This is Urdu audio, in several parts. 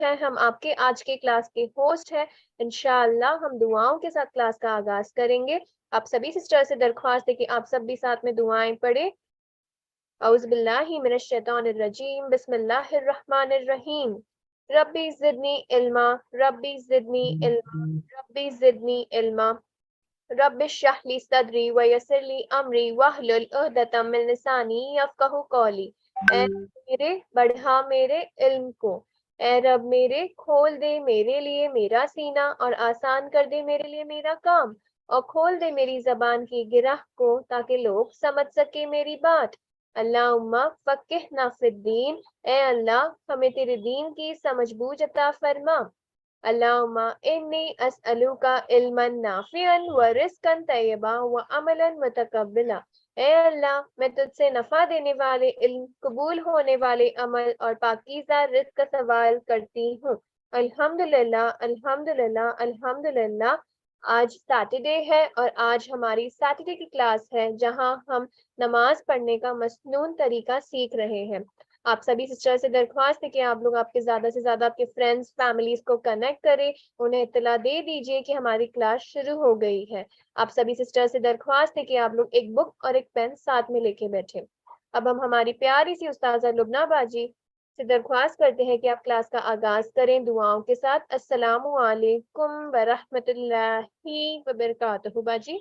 ہیں، ہم آپ کے آج کے کلاس کے ہوسٹ ہیں۔ انشاءاللہ ہم دعاؤں کے ساتھ کلاس کا آغاز کریں گے۔ آپ سبھی سسٹر سے درخواست ہے کہ آپ سب بھی ساتھ میں دعائیں پڑھیں۔ اعوذ باللہ من الشیطان الرجیم، بسم اللہ الرحمن الرحیم۔ ربی زدنی علما، ربی زدنی علما، ربی زدنی علما، رب اشرح لی صدری ویسر لی امری واحلل عقدۃ من لسانی یفقہوا قولی۔ اے میرے بڑھا میرے علم کو، اے رب میرے کھول دے میرے لیے میرا سینہ اور آسان کر دے میرے لیے میرا کام، اور کھول دے میری زبان کی گرہ کو تاکہ لوگ سمجھ سکے میری بات۔ اللہم فقہنا فی الدین، اے اللہ ہمیں تیرے دین کی سمجھ بوجھ عطا فرما۔ اللہم انی اسألوک علما نافعا ورزقا طیبا وعملا متقبلا۔ اے اللہ میں تجھ سے نفع دینے والے علم، قبول ہونے والے عمل اور پاکیزہ رزق کا سوال کرتی ہوں۔ الحمدللہ الحمدللہ الحمدللہ۔ آج سیٹرڈے ہے اور آج ہماری سیٹرڈے کی کلاس ہے جہاں ہم نماز پڑھنے کا مسنون طریقہ سیکھ رہے ہیں۔ آپ سبھی سسٹر سے درخواست ہے کہ آپ لوگ آپ کے زیادہ سے زیادہ آپ کے فرینڈز فیملیز کو کنیکٹ کریں، انہیں اطلاع دے دیجئے کہ ہماری کلاس شروع ہو گئی ہے۔ آپ سبھی سسٹر سے درخواست ہے کہ آپ لوگ ایک بک اور ایک پین ساتھ میں لے کے بیٹھیں۔ اب ہم ہماری پیاری سی استاذہ لبنہ باجی سے درخواست کرتے ہیں کہ آپ کلاس کا آغاز کریں دعاؤں کے ساتھ۔ السلام علیکم ورحمۃ اللہ وبرکاتہ۔ باجی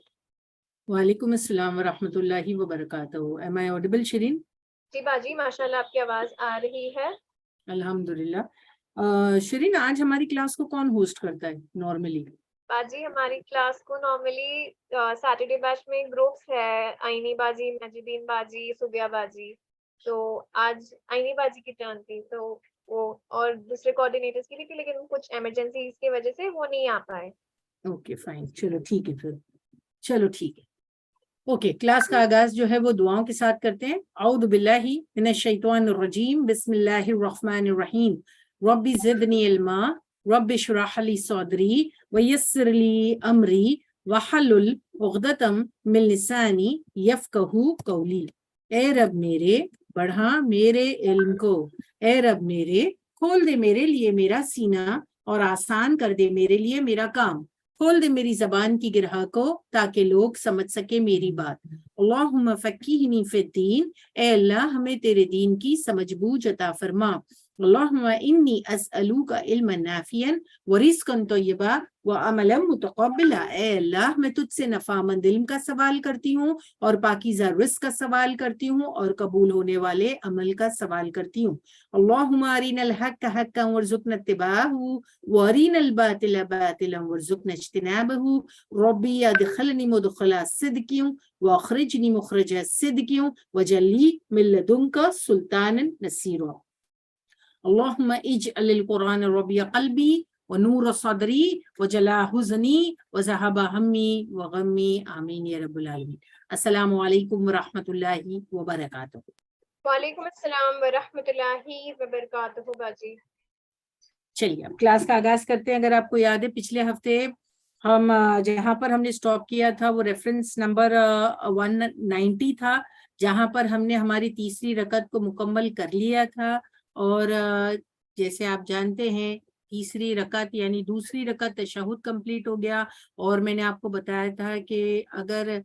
وعلیکم السلام ورحمۃ اللہ وبرکاتہ۔ Am I audible, شرین؟ جی باجی ماشاء اللہ آپ کی آواز آ رہی ہے۔ الحمدللہ۔ شرین، آج ہماری کلاس کو کون ہوسٹ کرتا ہے نارملی؟ باجی ہماری کلاس کو نارملی سیٹرڈے بیچ میں گروپس ہے، آئینی باجی، نجدین باجی، صوبیہ باجی، تو آج آئینی باجی کی ٹرن تھی تو وہ اور دوسرے کوآرڈینیٹرز کی بھی تھی، لیکن کچھ ایمرجنسیز کی وجہ سے وہ نہیں آ پائے۔ اوکے فائن، چلو ٹھیک ہے پھر، چلو ٹھیک ہے۔ اوکے، کلاس کا آغاز جو ہے وہ دعاؤں کے ساتھ کرتے ہیں۔ اعوذ باللہ من الشیطان الرجیم، بسم اللہ الرحمن الرحیم۔ رب زدنی علما، رب اشرح لی صدری ویسر لی امری واحلل عقدۃ من لسانی یفقہوا قولی۔ اے رب میرے بڑھا میرے علم کو، اے رب میرے کھول دے میرے لیے میرا سینہ اور آسان کر دے میرے لیے میرا کام، کھول دے میری زبان کی گرہ کو تاکہ لوگ سمجھ سکے میری بات۔ اللہم فقہنی فی الدین، اے اللہ ہمیں تیرے دین کی سمجھ بوجھ عطا فرما۔ اللہم انی اسألوک علما نافعا ورزقا طیبا وعملا متقبلا، اے اللہ میں تجھ سے نفع مند علم کا سوال کرتی ہوں اور پاکیزہ رزق کا سوال کرتی ہوں اور قبول ہونے والے عمل کا سوال کرتی ہوں۔ اللہم ارنا الحق حقا وارزقنا اتباعہ وارنا الباطل باطلا وارزقنا اجتنابہ، ربی ادخلنی مدخل صدق واخرجنی مخرج صدق واجعل لی من لدنک سلطانا نصیرا۔ اللہم اجعل القرآن ربیع قلبی ونور صدری وجلاء حزنی وذہب ہمی وغمی، آمین یا رب العالمین۔ السلام علیکم ورحمۃ اللہ وبرکاتہ۔ وعلیکم السلام ورحمۃ اللہ وبرکاتہ باجی۔ چلیے اب کلاس کا آغاز کرتے ہیں۔ اگر آپ کو یاد ہے پچھلے ہفتے ہم جہاں پر ہم نے سٹاپ کیا تھا وہ ریفرنس نمبر 190 تھا، جہاں پر ہم نے ہماری تیسری رکعت کو مکمل کر لیا تھا، اور جیسے آپ جانتے ہیں تیسری رکعت یعنی دوسری رکعت تشہد کمپلیٹ ہو گیا، اور میں نے آپ کو بتایا تھا کہ اگر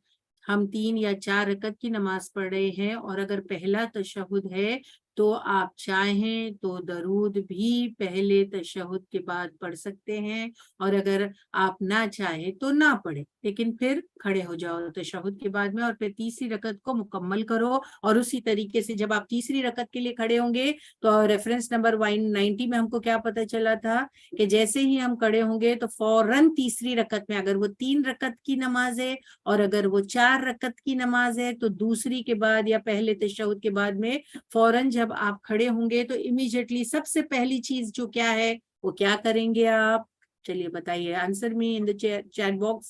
ہم 3 یا 4 رکعت کی نماز پڑھ رہے ہیں اور اگر پہلا تشہد ہے تو آپ چاہیں تو درود بھی پہلے تشہد کے بعد پڑھ سکتے ہیں، اور اگر آپ نہ چاہیں تو نہ پڑھیں، لیکن پھر کھڑے ہو جاؤ تشہد کے بعد میں اور پھر تیسری رکعت کو مکمل کرو۔ اور اسی طریقے سے جب آپ تیسری رکعت کے لیے کھڑے ہوں گے تو ریفرنس نمبر 190 میں ہم کو کیا پتہ چلا تھا کہ جیسے ہی ہم کھڑے ہوں گے تو فوراً تیسری رکعت میں، اگر وہ 3 رکعت کی نماز ہے اور اگر وہ 4 رکعت کی نماز ہے، تو دوسری کے بعد یا پہلے تشہد کے بعد میں فوراً جب آپ کھڑے ہوں گے تو امیڈیٹلی سب سے پہلی چیز جو کیا ہے وہ کیا کریں گے آپ؟ چلیے بتائیے، آنسر می ان دی چیٹ باکس۔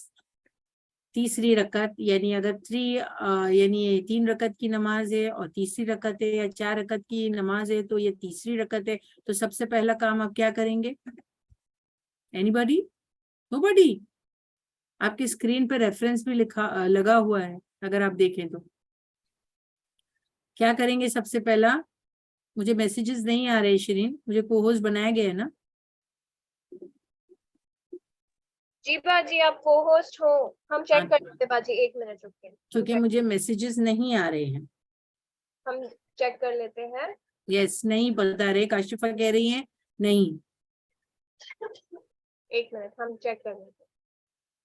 تیسری رکعت یعنی اگر 3 رکعت کی نماز ہے اور تیسری رکعت ہے یا 4 رکعت کی نماز ہے تو یہ تیسری رکعت ہے، تو سب سے پہلا کام آپ کیا کریں گے؟ Anybody? Nobody? آپ کی اسکرین پہ ریفرنس بھی لگا ہوا ہے، اگر آپ دیکھیں تو کیا کریں گے سب سے پہلا؟ مجھے میسیجز نہیں آ رہے شرین، مجھے کو ہوسٹ بنایا گیا ہے نا، جی باجی آپ کو ہوسٹ ہو, ہم چیک کر لیتے باجی, 1 منٹ رکیں کیونکہ مجھے میسیجز نہیں آ رہے ہیں. ہم چیک کر لیتے ہیں. یس نہیں بتا رہے, کاشفہ کہہ رہی ہیں نہیں, 1 منٹ ہم چیک کر لیتے ہیں.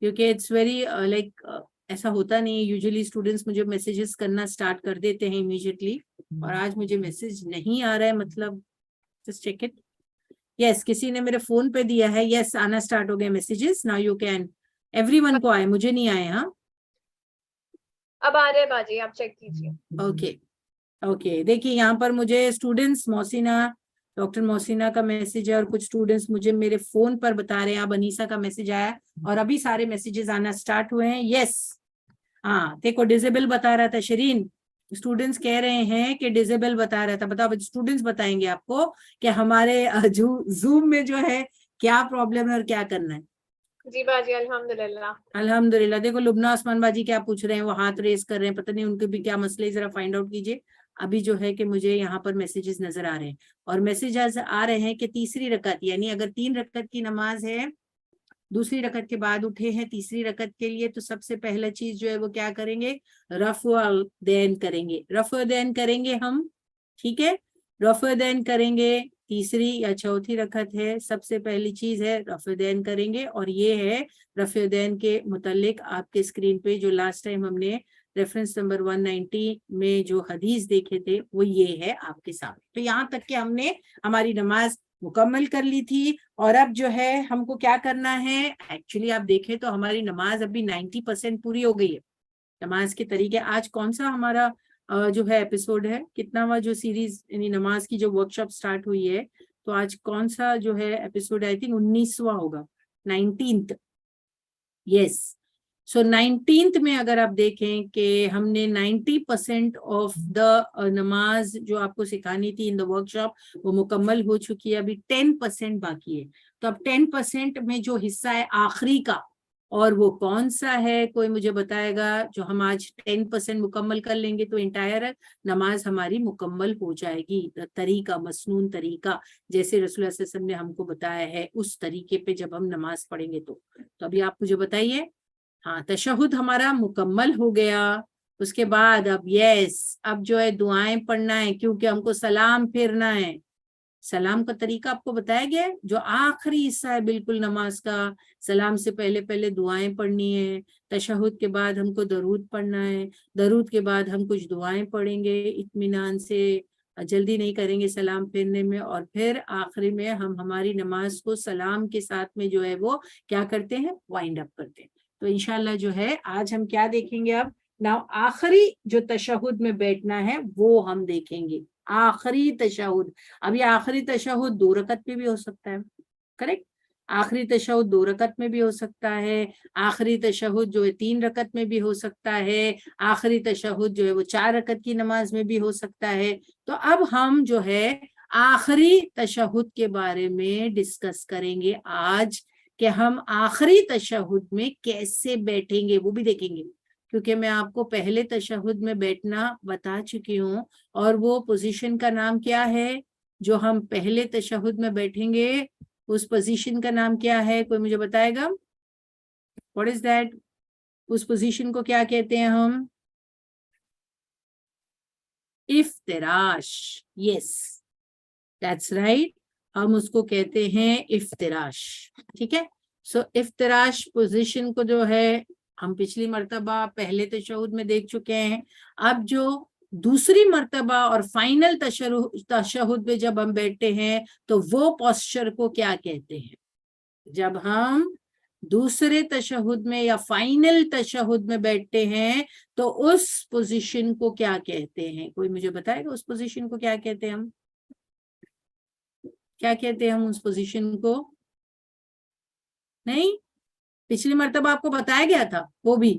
کیونکہ اٹس ویری لائک ایسا ہوتا نہیں. یوزلی اسٹوڈینٹس مجھے میسیجز کرنا اسٹارٹ کر دیتے ہیں امیڈیٹلی, اور آج مجھے میسیج نہیں آ رہا ہے, مطلب جسٹ چیک اٹ. یس کسی نے میرے فون پہ دیا ہے. یس آنا اسٹارٹ ہو گئے messages. Now you can, every one کو آئے, مجھے نہیں آئے. ہاں اب آ رہے باجی, آپ چیک کیجیے. اوکے اوکے, دیکھیے یہاں پر مجھے اسٹوڈینٹس محسینہ, ڈاکٹر محسینہ کا میسج ہے, اور کچھ اسٹوڈینٹس مجھے میرے فون پر بتا رہے ہیں. اب انیسا کا میسج آیا, اور ابھی سارے میسیجز آنا اسٹارٹ ہوئے ہیں. یس ہاں دیکھو ڈیزیبل بتا رہا تھا شرین, اسٹوڈینٹس کہہ رہے ہیں کہ ڈیزیبل بتا رہا تھا. بتاؤ اسٹوڈینٹس بتائیں گے آپ کو کہ ہمارے زوم میں جو ہے کیا پرابلم ہے اور کیا کرنا ہے. جی باجی الحمدللہ. الحمدللہ. دیکھو لبنا عثمان باجی کیا پوچھ رہے ہیں, وہ ہاتھ ریز کر رہے ہیں, پتہ نہیں ان کے بھی کیا مسئلے, ذرا فائنڈ آؤٹ کیجیے. ابھی جو ہے کہ مجھے یہاں پر میسیجز نظر آ رہے ہیں, اور میسیجز آ رہے ہیں کہ تیسری رکعت, یعنی اگر 3 رکعت کی نماز ہے, دوسری رکعت کے بعد اٹھے ہیں تیسری رکعت کے لیے, تو سب سے پہلا چیز جو ہے وہ کیا کریں گے, رفع الیدین کریں گے. رفع الیدین کریں گے ہم, ٹھیک ہے, رفع الیدین کریں گے. تیسری یا چوتھی رکعت ہے, سب سے پہلی چیز ہے رفع الیدین کریں گے. اور یہ ہے رفع الیدین کے متعلق آپ کے اسکرین پہ جو لاسٹ ٹائم ہم نے ریفرنس نمبر 190 میں جو حدیث دیکھے تھے وہ یہ ہے آپ کے سامنے. تو یہاں تک کہ ہم نے ہماری نماز مکمل کر لی تھی, اور اب جو ہے ہم کو کیا کرنا ہے. ایکچولی آپ دیکھیں تو ہماری نماز ابھی 90% پوری ہو گئی ہے. نماز کے طریقے, آج کون سا ہمارا جو ہے ایپیسوڈ ہے, کتنا جو سیریز یعنی نماز کی جو ورک شاپ سٹارٹ ہوئی ہے, تو آج کون سا جو ہے ایپیسوڈ, آئی تھنک 19واں ہوگا, 19th. یس سو 19th میں اگر آپ دیکھیں کہ ہم نے 90% آف دا نماز جو آپ کو سکھانی تھی ان دا ورک شاپ وہ مکمل ہو چکی ہے. ابھی 10% باقی ہے. تو اب 10% میں جو حصہ ہے آخری کا, اور وہ کون سا ہے, کوئی مجھے بتائے گا. جو ہم آج 10% مکمل کر لیں گے تو انٹائر نماز ہماری مکمل ہو جائے گی. طریقہ, مسنون طریقہ, جیسے رسول اللہ صلی اللہ علیہ وسلم نے ہم کو بتایا ہے, اس طریقے پہ جب ہم نماز پڑھیں گے. تو ابھی آپ مجھے بتائیے. ہاں تشہد ہمارا مکمل ہو گیا. اس کے بعد اب اب جو ہے دعائیں پڑھنا ہے, کیونکہ ہم کو سلام پھیرنا ہے. سلام کا طریقہ آپ کو بتایا گیا, جو آخری حصہ ہے بالکل نماز کا. سلام سے پہلے پہلے دعائیں پڑھنی ہے. تشہد کے بعد ہم کو درود پڑھنا ہے. درود کے بعد ہم کچھ دعائیں پڑھیں گے اطمینان سے, جلدی نہیں کریں گے سلام پھیرنے میں. اور پھر آخری میں ہم ہماری نماز کو سلام کے ساتھ میں جو ہے وہ کیا کرتے ہیں, وائنڈ اپ کرتے ہیں. تو انشاءاللہ جو ہے آج ہم کیا دیکھیں گے. اب آخری جو تشہد میں بیٹھنا ہے وہ ہم دیکھیں گے. آخری تشہد, اب یہ آخری تشہد 2 رکعت میں بھی ہو سکتا ہے, کریکٹ. آخری تشہد 2 رکعت میں بھی ہو سکتا ہے. آخری تشہد جو ہے 3 رکعت میں بھی ہو سکتا ہے. آخری تشہد جو ہے وہ 4 رکعت کی نماز میں بھی ہو سکتا ہے. تو اب ہم جو ہے آخری تشہد کے بارے میں ڈسکس کریں گے آج, کہ ہم آخری تشہد میں کیسے بیٹھیں گے وہ بھی دیکھیں گے. کیونکہ میں آپ کو پہلے تشہد میں بیٹھنا بتا چکی ہوں, اور وہ پوزیشن کا نام کیا ہے جو ہم پہلے تشہد میں بیٹھیں گے, اس پوزیشن کا نام کیا ہے, کوئی مجھے بتائے گا. واٹ از دیٹ, اس پوزیشن کو کیا کہتے ہیں ہم, افتراش. یس دیٹس رائٹ, ہم اس کو کہتے ہیں افتراش. ٹھیک ہے, سو افتراش پوزیشن کو جو ہے ہم پچھلی مرتبہ پہلے تشہد میں دیکھ چکے ہیں. اب جو دوسری مرتبہ اور فائنل تشہد میں جب ہم بیٹھتے ہیں تو وہ پوسچر کو کیا کہتے ہیں. جب ہم دوسرے تشہد میں یا فائنل تشہد میں بیٹھتے ہیں تو اس پوزیشن کو کیا کہتے ہیں, کوئی مجھے بتائے گا اس پوزیشن کو کیا کہتے ہیں. ہم کیا کہتے ہیں ہم اس پوزیشن کو, نہیں پچھلی مرتبہ آپ کو بتایا گیا تھا, وہ بھی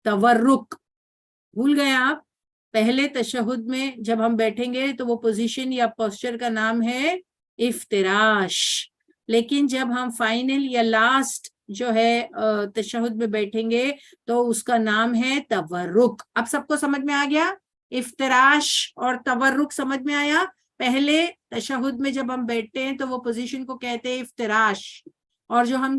تورک, بھول گئے آپ. پہلے تشہد میں جب ہم بیٹھیں گے تو وہ پوزیشن یا پوسچر کا نام ہے افتراش. لیکن جب ہم فائنل یا لاسٹ جو ہے تشہد میں بیٹھیں گے تو اس کا نام ہے تورک. اب سب کو سمجھ میں آ گیا, افتراش اور تورک سمجھ میں آیا. پہلے تشہد میں جب ہم بیٹھتے ہیں تو وہ پوزیشن کو کہتے ہیں افتراش, اور جو ہم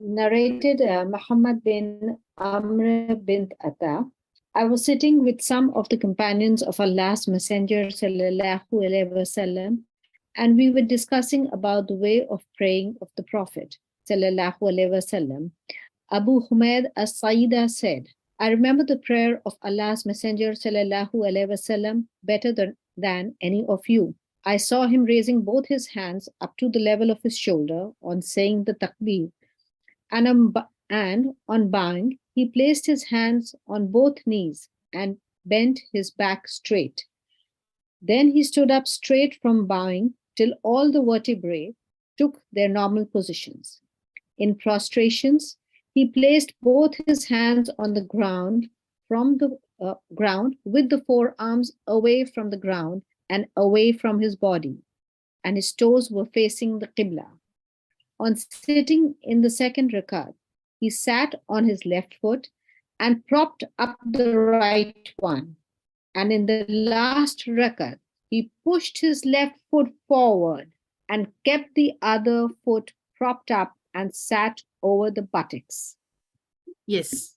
Narrated Muhammad bin Amr bin Atta. I was sitting with some of the companions of Allah's Messenger sallallahu alaihi wasallam, and we were discussing about the way of praying of the Prophet sallallahu alaihi wasallam. Abu Humayd as-Sayyida said, I remember the prayer of Allah's Messenger sallallahu alaihi wasallam better than any of you. I saw him raising both his hands up to the level of his shoulder on saying the takbir, and on bowing, he placed his hands on both knees and bent his back straight. Then he stood up straight from bowing till all the vertebrae took their normal positions. In prostrations, he placed both his hands on the ground from the ground with the forearms away from the ground and away from his body, and his toes were facing the Qibla. On sitting in the second rakat, he sat on his left foot and propped up the right one. And in the last rakat, he pushed his left foot forward and kept the other foot propped up and sat over the buttocks. Yes,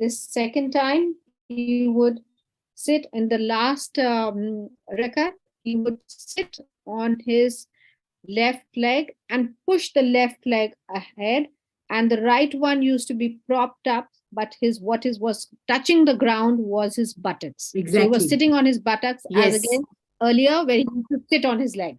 this second time he would sit in the last rakat, he would sit on his left leg and push the left leg ahead, and the right one used to be propped up, but was touching the ground was his buttocks. So he Exactly. was sitting on his buttocks, as Yes. again earlier where he used to sit on his leg.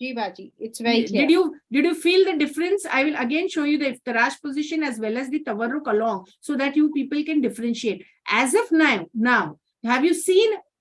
Ji Baji, it's very clear. Did you feel the difference? I will again show you the iftirash position as well as the tawarruk along so that you people can differentiate. As of now, have you seen?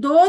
2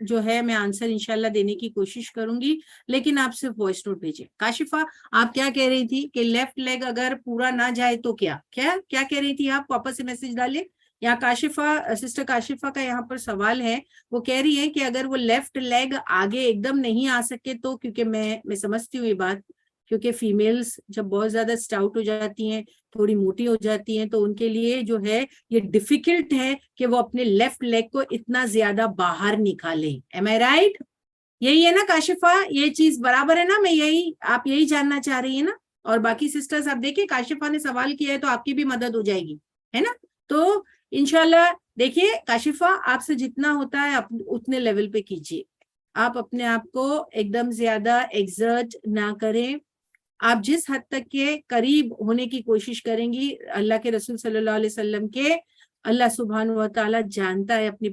جو ہے میں آنسر انشاءاللہ دینے کی کوشش کروں گی, لیکن آپ صرف وائس نوٹ بھیجیں. کاشفہ آپ کیا کہہ رہی تھی کہ لیفٹ لیگ اگر پورا نہ جائے تو کیا کہہ رہی تھی آپ؟ واپس سے میسج ڈالیں. یا کاشفہ, سسٹر کاشفہ کا یہاں پر سوال ہے, وہ کہہ رہی ہے کہ اگر وہ لیفٹ لیگ آگے ایک دم نہیں آ سکے تو, کیونکہ میں سمجھتی ہوں یہ بات, کیونکہ فیمیلز جب بہت زیادہ اسٹاؤٹ ہو جاتی ہیں, تھوڑی موٹی ہو جاتی ہیں, تو ان کے لیے جو ہے یہ ڈیفیکلٹ ہے کہ وہ اپنے لیفٹ لیگ کو اتنا زیادہ باہر نکالیں. ایم آئی رائٹ؟ یہی ہے نا کاشفہ, یہ چیز برابر ہے نا؟ آپ یہی جاننا چاہ رہی ہیں نا؟ اور باقی سسٹرز آپ دیکھیں, کاشفہ نے سوال کیا ہے تو آپ کی بھی مدد ہو جائے گی, ہے نا؟ تو انشاءاللہ دیکھیے کاشفہ, آپ سے جتنا ہوتا ہے اتنے لیول پہ کیجیے. آپ اپنے آپ کو ایک دم زیادہ ایگزرٹ نہ کریں. آپ جس حد تک کے قریب ہونے کی کوشش کریں گی اللہ کے رسول صلی اللہ علیہ وسلم کے, اللہ سبحانہ و تعالیٰ جانتا ہے اپنی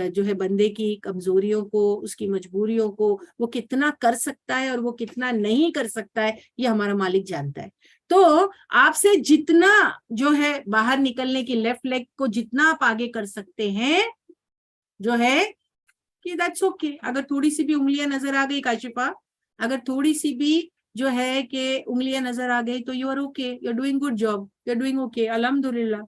جو ہے بندے کی کمزوریوں کو, اس کی مجبوریوں کو, وہ کتنا کر سکتا ہے اور وہ کتنا نہیں کر سکتا ہے, یہ ہمارا مالک جانتا ہے. تو آپ سے جتنا جو ہے باہر نکلنے کی, لیفٹ لیگ کو جتنا آپ آگے کر سکتے ہیں جو ہے کہ دیٹس اوکے. اگر تھوڑی سی بھی انگلیاں نظر آ گئی کاشفہ, اگر تھوڑی سی بھی جو ہے کہ انگلیاں نظر آ گئی تو you are okay, you are doing good job, you are doing okay. الحمدللہ.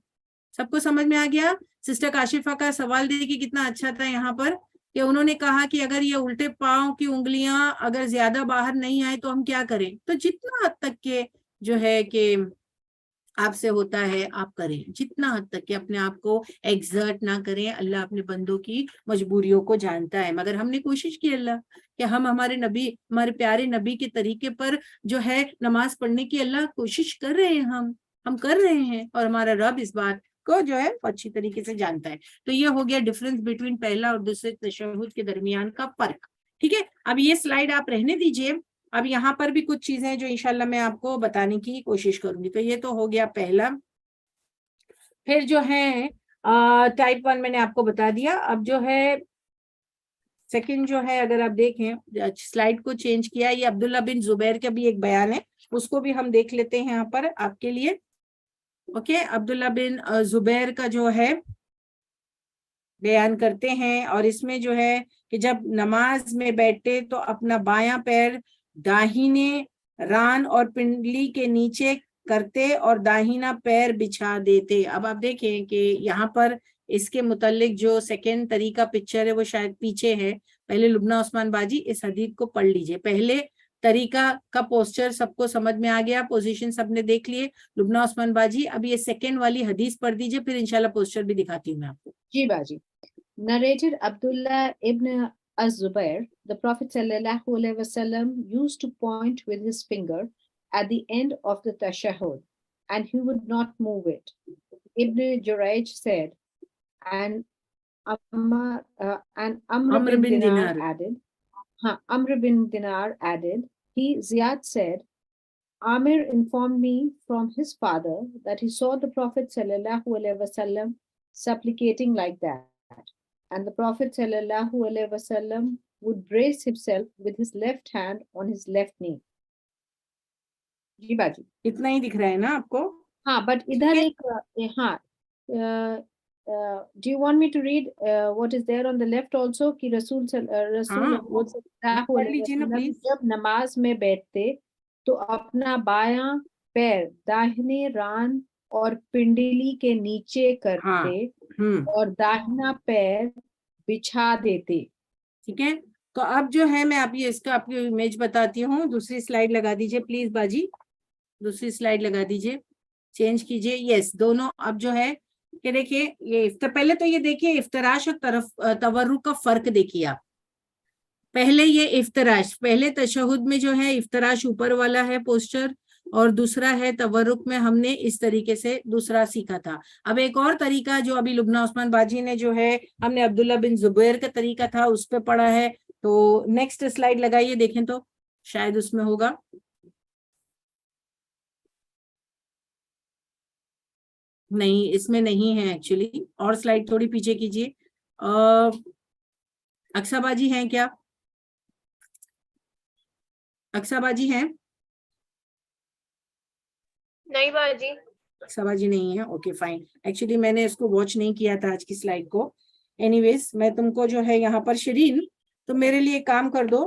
سب کو سمجھ میں آ گیا؟ سسٹر کاشفہ کا سوال دیکھیے کتنا اچھا تھا یہاں پر, کہ انہوں نے کہا کہ اگر یہ الٹے پاؤں کی انگلیاں اگر زیادہ باہر نہیں آئے تو ہم کیا کریں؟ تو جتنا حد تک کے جو ہے کہ آپ سے ہوتا ہے آپ کریں, جتنا حد تک کہ اپنے آپ کو ایگزرٹ نہ کریں. اللہ اپنے بندوں کی مجبوریوں کو جانتا ہے, مگر ہم نے کوشش کی اللہ کہ ہم ہمارے پیارے نبی کے طریقے پر جو ہے نماز پڑھنے کی اللہ کوشش کر رہے ہیں, ہم کر رہے ہیں, اور ہمارا رب اس بات کو جو ہے اچھی طریقے سے جانتا ہے. تو یہ ہو گیا ڈفرنس بٹوین پہلا اور دوسرے تشہد کے درمیان کا فرق. ٹھیک ہے, اب یہ سلائیڈ آپ رہنے دیجئے. اب یہاں پر بھی کچھ چیزیں جو انشاءاللہ میں آپ کو بتانے کی کوشش کروں گی. تو یہ تو ہو گیا پہلا. پھر جو ہے ٹائپ 1 میں نے آپ کو بتا دیا. اب جو ہے سیکنڈ جو ہے, اگر آپ دیکھیں سلائیڈ کو چینج کیا, یہ عبداللہ بن زبیر کا بھی ایک بیان ہے, اس کو بھی ہم دیکھ لیتے ہیں یہاں پر آپ کے لیے. اوکے, عبداللہ بن زبیر کا جو ہے بیان کرتے ہیں, اور اس میں جو ہے کہ جب نماز میں بیٹھتے تو اپنا بایاں پیر داہنے ران اور پنڈلی کے نیچے کرتے اور داہنا پیر بچھا دیتے. اب آپ دیکھیں کہ یہاں پر اس کے متعلق جو سیکنڈ طریقہ پکچر ہے وہ شاید پیچھے ہے. پہلے لبنہ عثمان باجی اس حدیث کو پڑھ لیجئے. پہلے طریقہ کا پوسچر سب کو سمجھ میں آ گیا, پوزیشن سب نے دیکھ لیے. لبنہ عثمان باجی اب یہ سیکنڈ والی حدیث پڑھ دیجئے, پھر انشاءاللہ پوسچر بھی دکھاتی ہوں میں آپ کو. جی باجی. Narrated Abdullah ibn Az-Zubair, the Prophet sallallahu alaihi wasallam used to point with his finger at the end of the tashahhud, and he would not move it. Ibn Jurayj said, and Amr bin Dinar added, Amr bin Dinar added, Ziyad said, Amir informed me from his father that he saw the Prophet sallallahu alaihi wasallam supplicating like that. And the Prophet sallallahu alaihi wasallam would brace himself with his left hand on his left knee. جی باجی اتنا ہی دکھ رہا ہے نا آپ کو؟ ہاں, بٹ ادھر ایک ہاں, do you want me to read what is there on the left also کہ رسول اللہ علیہ وسلم جب نماز میں بیٹھتے تو اپنا بایاں پیر داہنے ران اور پنڈلی کے نیچے کرتے اور داہنا پیر بچھا دیتے. ٹھیک ہے, تو اب جو ہے میں اس کا آپ کو امیج بتاتی ہوں. دوسری سلائیڈ لگا دیجئے پلیز باجی, دوسری سلائیڈ لگا دیجئے, چینج کیجئے. یس, دونوں اب جو ہے کہ دیکھیے یہ پہلے تو یہ دیکھیے افتراش اور تورک کا فرق دیکھیے آپ. پہلے یہ افتراش, پہلے تشہد میں جو ہے افتراش اوپر والا ہے پوسچر, اور دوسرا ہے تورک میں ہم نے اس طریقے سے دوسرا سیکھا تھا. اب ایک اور طریقہ جو ابھی لبنہ عثمان باجی نے جو ہے ہم نے عبداللہ بن زبیر کا طریقہ تھا اس پہ پڑھا ہے. تو نیکسٹ سلائیڈ لگائیے, دیکھیں تو شاید اس میں ہوگا. نہیں, اس میں نہیں ہے ایکچولی, اور سلائیڈ تھوڑی پیچھے کیجیے. اکسا باجی ہیں کیا؟ اکسا باجی ہیں؟ نہیں باجی. اکسا باجی نہیں ہے, اوکے فائن. ایکچولی میں نے اس کو واچ نہیں کیا تھا آج کی سلائیڈ کو. اینی ویز میں تم کو جو ہے یہاں پر شرین تو میرے لیے کام کر دو,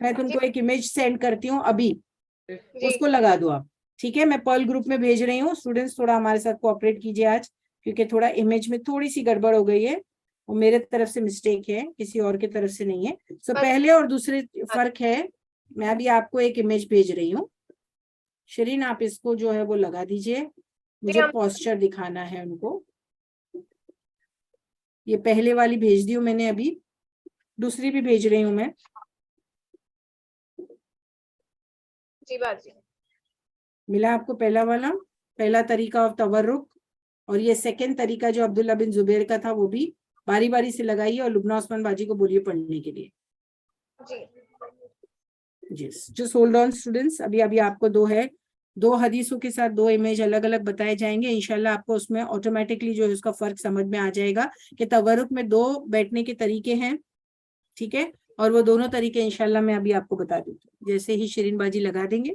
میں تم کو ایک امیج سینڈ کرتی ہوں ابھی, اس کو لگا دو آپ, ٹھیک ہے. میں پرل گروپ میں بھیج رہی ہوں. اسٹوڈینٹس تھوڑا ہمارے ساتھ کوآپریٹ کیجیے آج, کیونکہ تھوڑا امیج میں تھوڑی سی گڑبڑ ہو گئی ہے, وہ میرے طرف سے مسٹیک ہے, کسی اور کی طرف سے نہیں ہے. سو پہلے اور دوسرے فرق ہے. میں ابھی آپ کو ایک امیج بھیج رہی ہوں. شرین آپ اس کو جو ہے وہ لگا دیجئے, مجھے پوسچر دکھانا ہے ان کو. یہ پہلے والی بھیج دی ہوں میں نے, ابھی دوسری بھی بھیج رہی ہوں میں. جی باجی ملا آپ کو پہلا والا, پہلا طریقہ آف تورک, اور یہ سیکنڈ طریقہ جو عبداللہ بن زبیر کا تھا وہ بھی باری باری سے لگائیے, اور لبنہ عثمان باجی کو بولیے پڑھنے کے لیے. جی جسٹ ہولڈ آن اسٹوڈینٹس, ابھی آپ کو دو حدیثوں کے ساتھ 2 امیج الگ الگ بتائے جائیں گے. انشاءاللہ آپ کو اس میں آٹومیٹکلی جو ہے اس کا فرق سمجھ میں آ جائے گا کہ تورک میں 2 بیٹھنے کے طریقے ہیں, ٹھیک ہے, اور وہ دونوں طریقے انشاءاللہ میں ابھی آپ کو بتا دیتی ہوں. جیسے ہی شرین باجی لگا دیں گے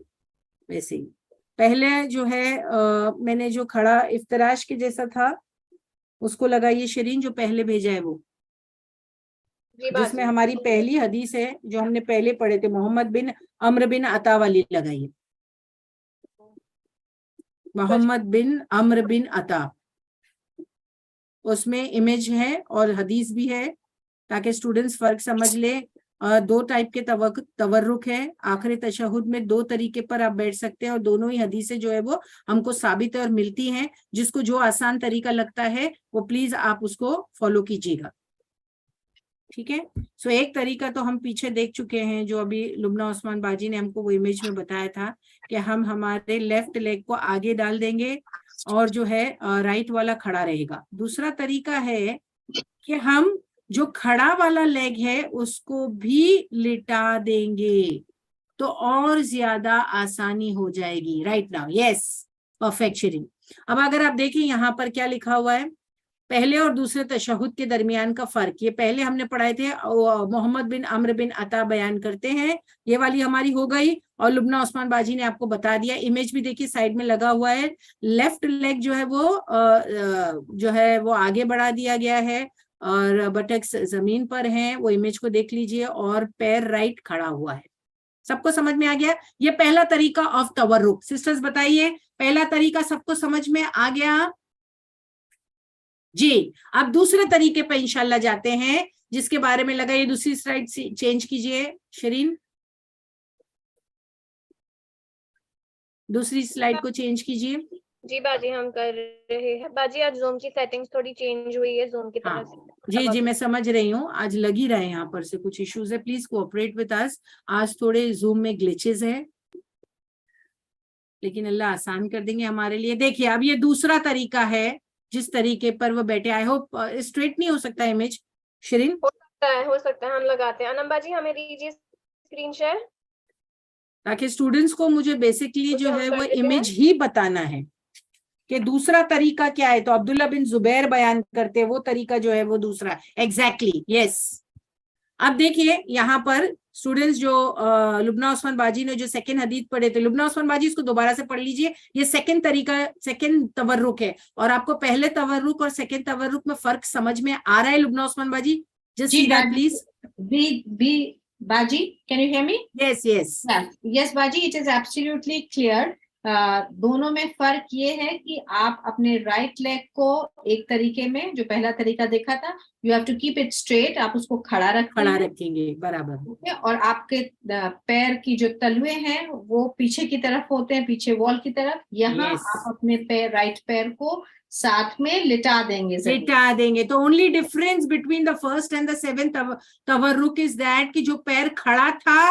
ویسے ہی. پہلے جو ہے میں نے جو کھڑا افتراش کے جیسا تھا اس کو لگائیے شرین, جو پہلے بھیجا ہے وہ, جس میں ہماری پہلی حدیث ہے جو ہم نے پہلے پڑھے تھے, محمد بن عمرو بن عطا والی لگائیے. محمد بن عمرو بن عطا, اس میں امیج ہے اور حدیث بھی ہے, تاکہ اسٹوڈنٹس فرق سمجھ لے. 2 ٹائپ کے تورک ہے. آخری تشہد میں 2 طریقے پر آپ بیٹھ سکتے ہیں, اور دونوں ہی حدیثیں جو ہے وہ ہم کو ثابت اور ملتی ہیں. جس کو جو آسان طریقہ لگتا ہے وہ پلیز آپ اس کو فالو کیجیے گا, ٹھیک ہے. سو ایک طریقہ تو ہم پیچھے دیکھ چکے ہیں, جو ابھی لبنہ عثمان باجی نے ہم کو وہ امیج میں بتایا تھا کہ ہم ہمارے لیفٹ لیگ کو آگے ڈال دیں گے اور جو ہے رائٹ والا کھڑا رہے گا. دوسرا طریقہ ہے کہ ہم جو کھڑا والا لیگ ہے اس کو بھی لٹا دیں گے, تو اور زیادہ آسانی ہو جائے گی. رائٹ ناؤ, یس, پرفیکٹ شرین. اب اگر آپ دیکھیں یہاں پر کیا لکھا ہوا ہے, پہلے اور دوسرے تشہد کے درمیان کا فرق. یہ پہلے ہم نے پڑھائے تھے, محمد بن عمرو بن عطا بیان کرتے ہیں, یہ والی ہماری ہو گئی. اور لبنہ عثمان باجی نے آپ کو بتا دیا. امیج بھی دیکھیے سائڈ میں لگا ہوا ہے. لیفٹ لیگ جو ہے وہ آگے بڑھا دیا گیا ہے, اور بٹکس زمین پر ہیں, وہ امیج کو دیکھ لیجئے, اور پیر رائٹ کھڑا ہوا ہے. سب کو سمجھ میں آ گیا؟ یہ پہلا طریقہ آف تورک. سسٹرز بتائیے, پہلا طریقہ سب کو سمجھ میں آ گیا؟ جی. اب دوسرے طریقے پہ انشاءاللہ جاتے ہیں, جس کے بارے میں لگا. یہ دوسری سلائڈ چینج کیجئے شرین, دوسری سلائڈ کو چینج کیجئے. جی باجی ہم کر رہے ہیں. باجی آج زوم کی سیٹنگز تھوڑی چینج ہوئی ہے, زوم کی طرف سے. جی میں سمجھ رہی ہوں, آج لگ ہی رہے ہیں یہاں پر سے کچھ ایشوز ہے. پلیز کوآپریٹ وتھ اس. آج تھوڑے زوم میں گلیچز ہے, لیکن اللہ آسان کر دیں گے ہمارے لیے. دیکھیے اب یہ دوسرا طریقہ ہے جس طریقے پر وہ بیٹھے. آئی ہوپ اسٹریٹ نہیں ہو سکتا امیج شرین. ہو سکتا ہے, ہم لگاتے ہیں. انم باجی ہمیں دیجیے اسکرین شیئر, تاکہ اسٹوڈنٹس کو مجھے بیسکلی جو ہے وہ امیج ہی بتانا ہے کہ دوسرا طریقہ کیا ہے. تو عبداللہ بن زبیر بیان کرتے وہ طریقہ جو ہے وہ دوسرا. ایگزیکٹلی, یس. اب دیکھیے یہاں پر اسٹوڈنٹس جو لبنہ عثمان باجی نے جو سیکنڈ حدیث پڑھے تھے, لبنہ عثمان باجی اس کو دوبارہ سے پڑھ لیجئے. یہ سیکنڈ طریقہ, سیکنڈ تورک ہے, اور آپ کو پہلے تورک اور سیکنڈ تورک میں فرق سمجھ میں آ رہا ہے لبنہ عثمان باجی؟ Just see that please. Baji, can you hear me? Yes. Yes, Baji, it is absolutely clear. دونوں میں فرق یہ ہے کہ آپ اپنے رائٹ لیگ کو ایک طریقے میں, جو پہلا طریقہ دیکھا تھا, you have to keep it straight, آپ اس کو کھڑا رکھیں گے برابر, اور آپ کے پیر کی جو تلوے ہیں وہ پیچھے کی طرف ہوتے ہیں, پیچھے وال کی طرف. یہاں آپ اپنے رائٹ پیر کو ساتھ میں لٹا دیں گے. تو only difference between the first and the seventh torque is that کہ جو پیر کھڑا تھا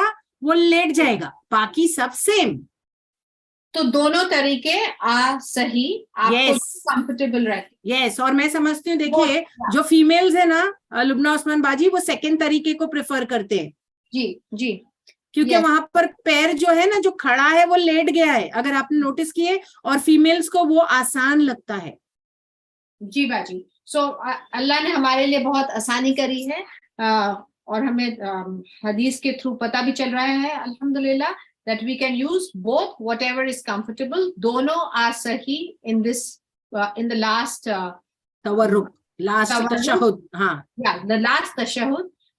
وہ لیٹ جائے گا, باقی سب سیم. تو دونوں طریقے صحیح, آپ کو کمفرٹیبل رہتے. یس, اور میں سمجھتی ہوں دیکھیے جو فیمیلز ہیں نا لبنہ عثمان باجی, وہ سیکنڈ طریقے کو پریفر کرتے ہیں. جی کیونکہ وہاں پر پیر جو ہے نا جو کھڑا ہے وہ لیٹ گیا ہے, اگر آپ نے نوٹس کیے, اور فیمیلز کو وہ آسان لگتا ہے. جی باجی, سو اللہ نے ہمارے لیے بہت آسانی کری ہے, اور ہمیں حدیث کے تھرو پتہ بھی چل رہا ہے الحمدللہ that we can use both, whatever is comfortable. دونوں are صحیح in this in the last تورک, last تشہد. the last tashahhud.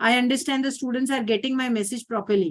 I understand the students are getting my message properly.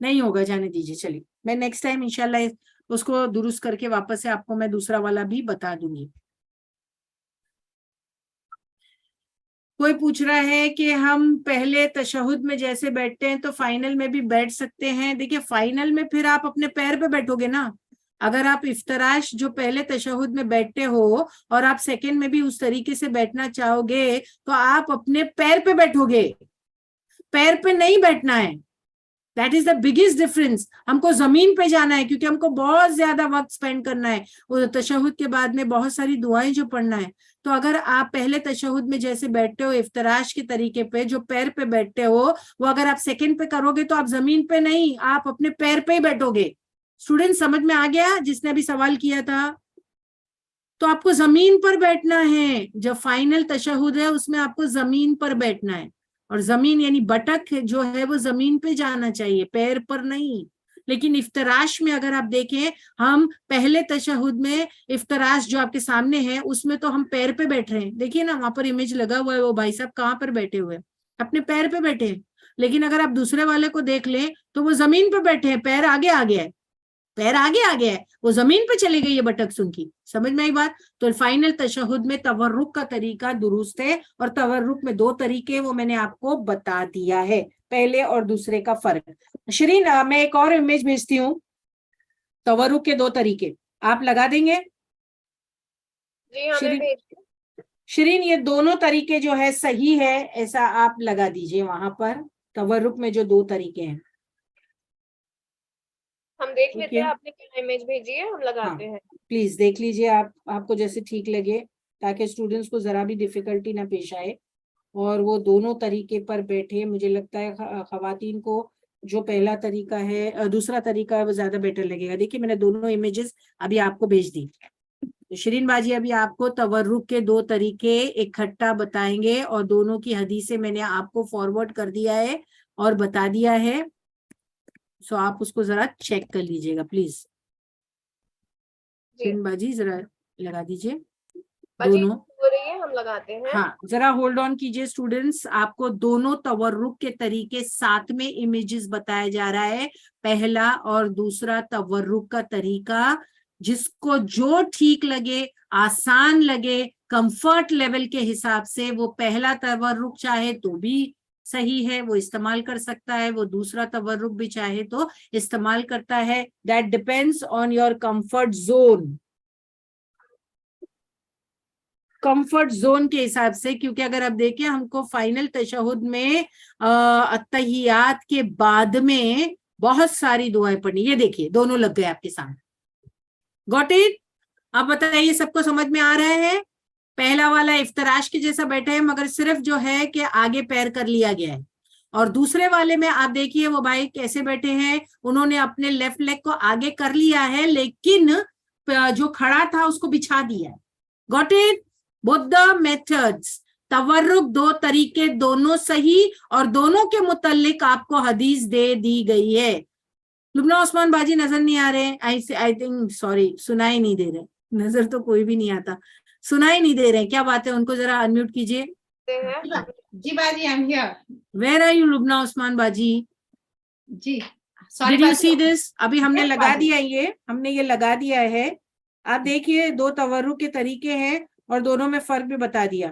نہیں ہوگا, جانے دیجیے. چلیے میں نیکسٹ ٹائم انشاءاللہ اس کو درست کر کے واپس سے آپ کو میں دوسرا والا بھی بتا دوں گی. کوئی پوچھ رہا ہے کہ ہم پہلے تشہد میں جیسے بیٹھتے ہیں تو فائنل میں بھی بیٹھ سکتے ہیں. دیکھیے فائنل میں پھر آپ اپنے پیر پہ بیٹھو گے نا. اگر آپ افتراش جو پہلے تشہد میں بیٹھتے ہو اور آپ سیکنڈ میں بھی اس طریقے سے بیٹھنا چاہو گے تو آپ اپنے پیر پہ بیٹھو گے, پیر پہ نہیں بیٹھنا ہے. That is the biggest difference. ہم کو زمین پہ جانا ہے کیونکہ ہم کو بہت زیادہ وقت اسپینڈ کرنا ہے, وہ تشہد کے بعد میں بہت ساری دعائیں جو پڑھنا ہے. تو اگر آپ پہلے تشہد میں جیسے بیٹھتے ہو افتراش کے طریقے پہ جو پیر پہ بیٹھتے ہو, وہ اگر آپ سیکنڈ پہ کرو گے تو آپ زمین پہ نہیں, آپ اپنے پیر پہ ہی بیٹھو گے. اسٹوڈنٹ سمجھ میں آ گیا جس نے ابھی سوال کیا تھا؟ تو آپ کو زمین پر بیٹھنا ہے. جو فائنل تشہد ہے اس میں آپ کو زمین پر بیٹھنا ہے, اور زمین یعنی بٹک جو ہے وہ زمین پہ جانا چاہیے, پیر پر نہیں. لیکن افتراش میں اگر آپ دیکھیں, ہم پہلے تشہد میں افتراش جو آپ کے سامنے ہے اس میں تو ہم پیر پہ بیٹھ رہے ہیں. دیکھیے نا وہاں پر امیج لگا ہوا ہے, وہ بھائی صاحب کہاں پر بیٹھے ہوئے, اپنے پیر پہ بیٹھے ہیں. لیکن اگر آپ دوسرے والے کو دیکھ لیں تو وہ زمین پہ بیٹھے ہیں, پیر آگے آگے ہے, پیر آگے آگے ہے, وہ زمین پہ چلے گئی ہے بٹک سن کی. سمجھ میں آئی بات؟ تو فائنل تشہد میں تورک کا طریقہ درست ہے, اور تورک میں 2 طریقے وہ میں نے آپ کو بتا دیا ہے, پہلے اور دوسرے کا فرق. شرین میں ایک اور امیج بھیجتی ہوں, تورک کے 2 طریقے آپ لگا دیں گے؟ جی ہمیں بھیج. شرین یہ دونوں طریقے جو ہے صحیح ہے, ایسا آپ لگا دیجئے وہاں پر. تورک میں جو 2 طریقے ہیں ہم دیکھ لیتے ہیں آپ نے کیا امیج بھیجی ہے, ہم لگاتے ہیں. پلیز دیکھ لیجئے آپ کو جیسے ٹھیک لگے, تاکہ اسٹوڈنٹس کو ذرا بھی ڈیفیکلٹی نہ پیش آئے اور وہ دونوں طریقے پر بیٹھے. مجھے لگتا ہے خواتین کو جو پہلا طریقہ ہے, دوسرا طریقہ ہے, وہ زیادہ بیٹر لگے گا. دیکھیے میں نے دونوں امیجز ابھی آپ کو بھیج دی. شرین باجی ابھی آپ کو تورک کے 2 طریقے اکٹھا بتائیں گے, اور دونوں کی حدیثیں میں نے آپ کو فارورڈ کر دیا ہے اور بتا دیا ہے. سو آپ اس کو ذرا چیک کر لیجئے گا پلیز. شرین باجی ذرا لگا دیجئے دونوں. ہو رہی ہے, ہم لگاتے ہیں. ہاں ذرا ہولڈ آن کیجئے اسٹوڈنٹس, آپ کو دونوں تورک کے طریقے ساتھ میں امیجز بتایا جا رہا ہے, پہلا اور دوسرا تورک کا طریقہ. جس کو جو ٹھیک لگے, آسان لگے, کمفرٹ لیول کے حساب سے, وہ پہلا تورک چاہے تو بھی صحیح ہے, وہ استعمال کر سکتا ہے, وہ دوسرا تورک بھی چاہے تو استعمال کرتا ہے. That depends on your comfort zone, comfort zone کے حساب سے. کیونکہ اگر آپ دیکھیں ہم کو فائنل تشہد میں اتحیات کے بعد میں بہت ساری دعائیں پڑھنی. یہ دیکھیے دونوں لگ گئے آپ کے سامنے. Got it? اب بتائیے سب کو سمجھ میں آ رہا ہے؟ پہلا والا افتراش کے جیسا بیٹھا ہے, مگر صرف جو ہے کہ آگے پیر کر لیا گیا ہے, اور دوسرے والے میں آپ دیکھیے وہ بھائی کیسے بیٹھے ہیں, انہوں نے اپنے لیفٹ لیگ کو آگے کر لیا ہے لیکن جو کھڑا تھا اس کو بچھا دیا ہے. Got it? both the methods, تورک 2 طریقے دونوں صحیح, اور دونوں کے متعلق آپ کو حدیث دے دی گئی ہے. لبنہ عثمان باجی نظر نہیں آ رہے, I think sorry, سنائی نہیں دے رہے, نظر تو کوئی بھی نہیں آتا, سنائی نہیں دے رہے, کیا بات ہے؟ ان کو ذرا انمیوٹ کیجئے. جی باجی I'm here. Where are you لبنہ عثمان باجی؟ جی Did you see this? ابھی ہم نے لگا دیا, ہم نے یہ لگا دیا ہے. آپ دیکھیے 2 تورک کے طریقے ہیں اور دونوں میں فرق بھی بتا دیا.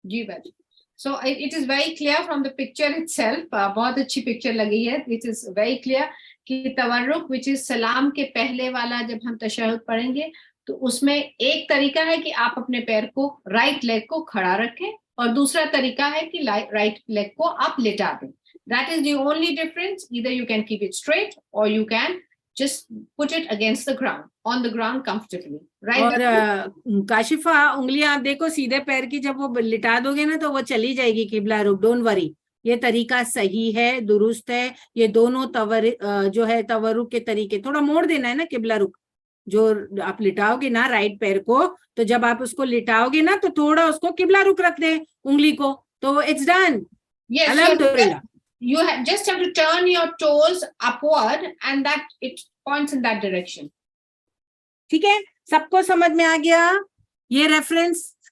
جی باجی. So it is very clear from the picture itself. بہت اچھی پکچر لگی ہے. It is very clear کہ تورک which is سلام کے پہلے والا جب ہم تشہد پڑھیں گے تو اس میں ایک طریقہ ہے کہ آپ اپنے پیر کو رائٹ لیگ کو کھڑا رکھیں, اور دوسرا طریقہ ہے کہ رائٹ لیگ کو آپ لٹا دیں. That is the only difference. Either you can keep it straight or you can just put it against the ground, on the ground comfortably. Right? اور کاشفہ انگلیاں آپ دیکھو سیدھے پیر کی, جب وہ لٹا دو گے نا تو وہ چلی جائے گی قبلہ رخ. ڈونٹ وری, یہ طریقہ صحیح ہے, درست ہے. یہ دونوں جو ہے تورک کے طریقے, تھوڑا موڑ دینا ہے نا قبلہ رخ. جو آپ لٹاؤ گے نا رائٹ پیر کو, تو جب آپ اس کو لٹاؤ گے نا تو تھوڑا اس کو قبلہ رخ رکھ دیں انگلی کو, تو اٹس ڈن. Yes, الحمدللہ. you just have to turn your toes upward and that it points in that direction. ٹھیک ہے, سب کو سمجھ میں آ گیا؟ یہ ریفرنس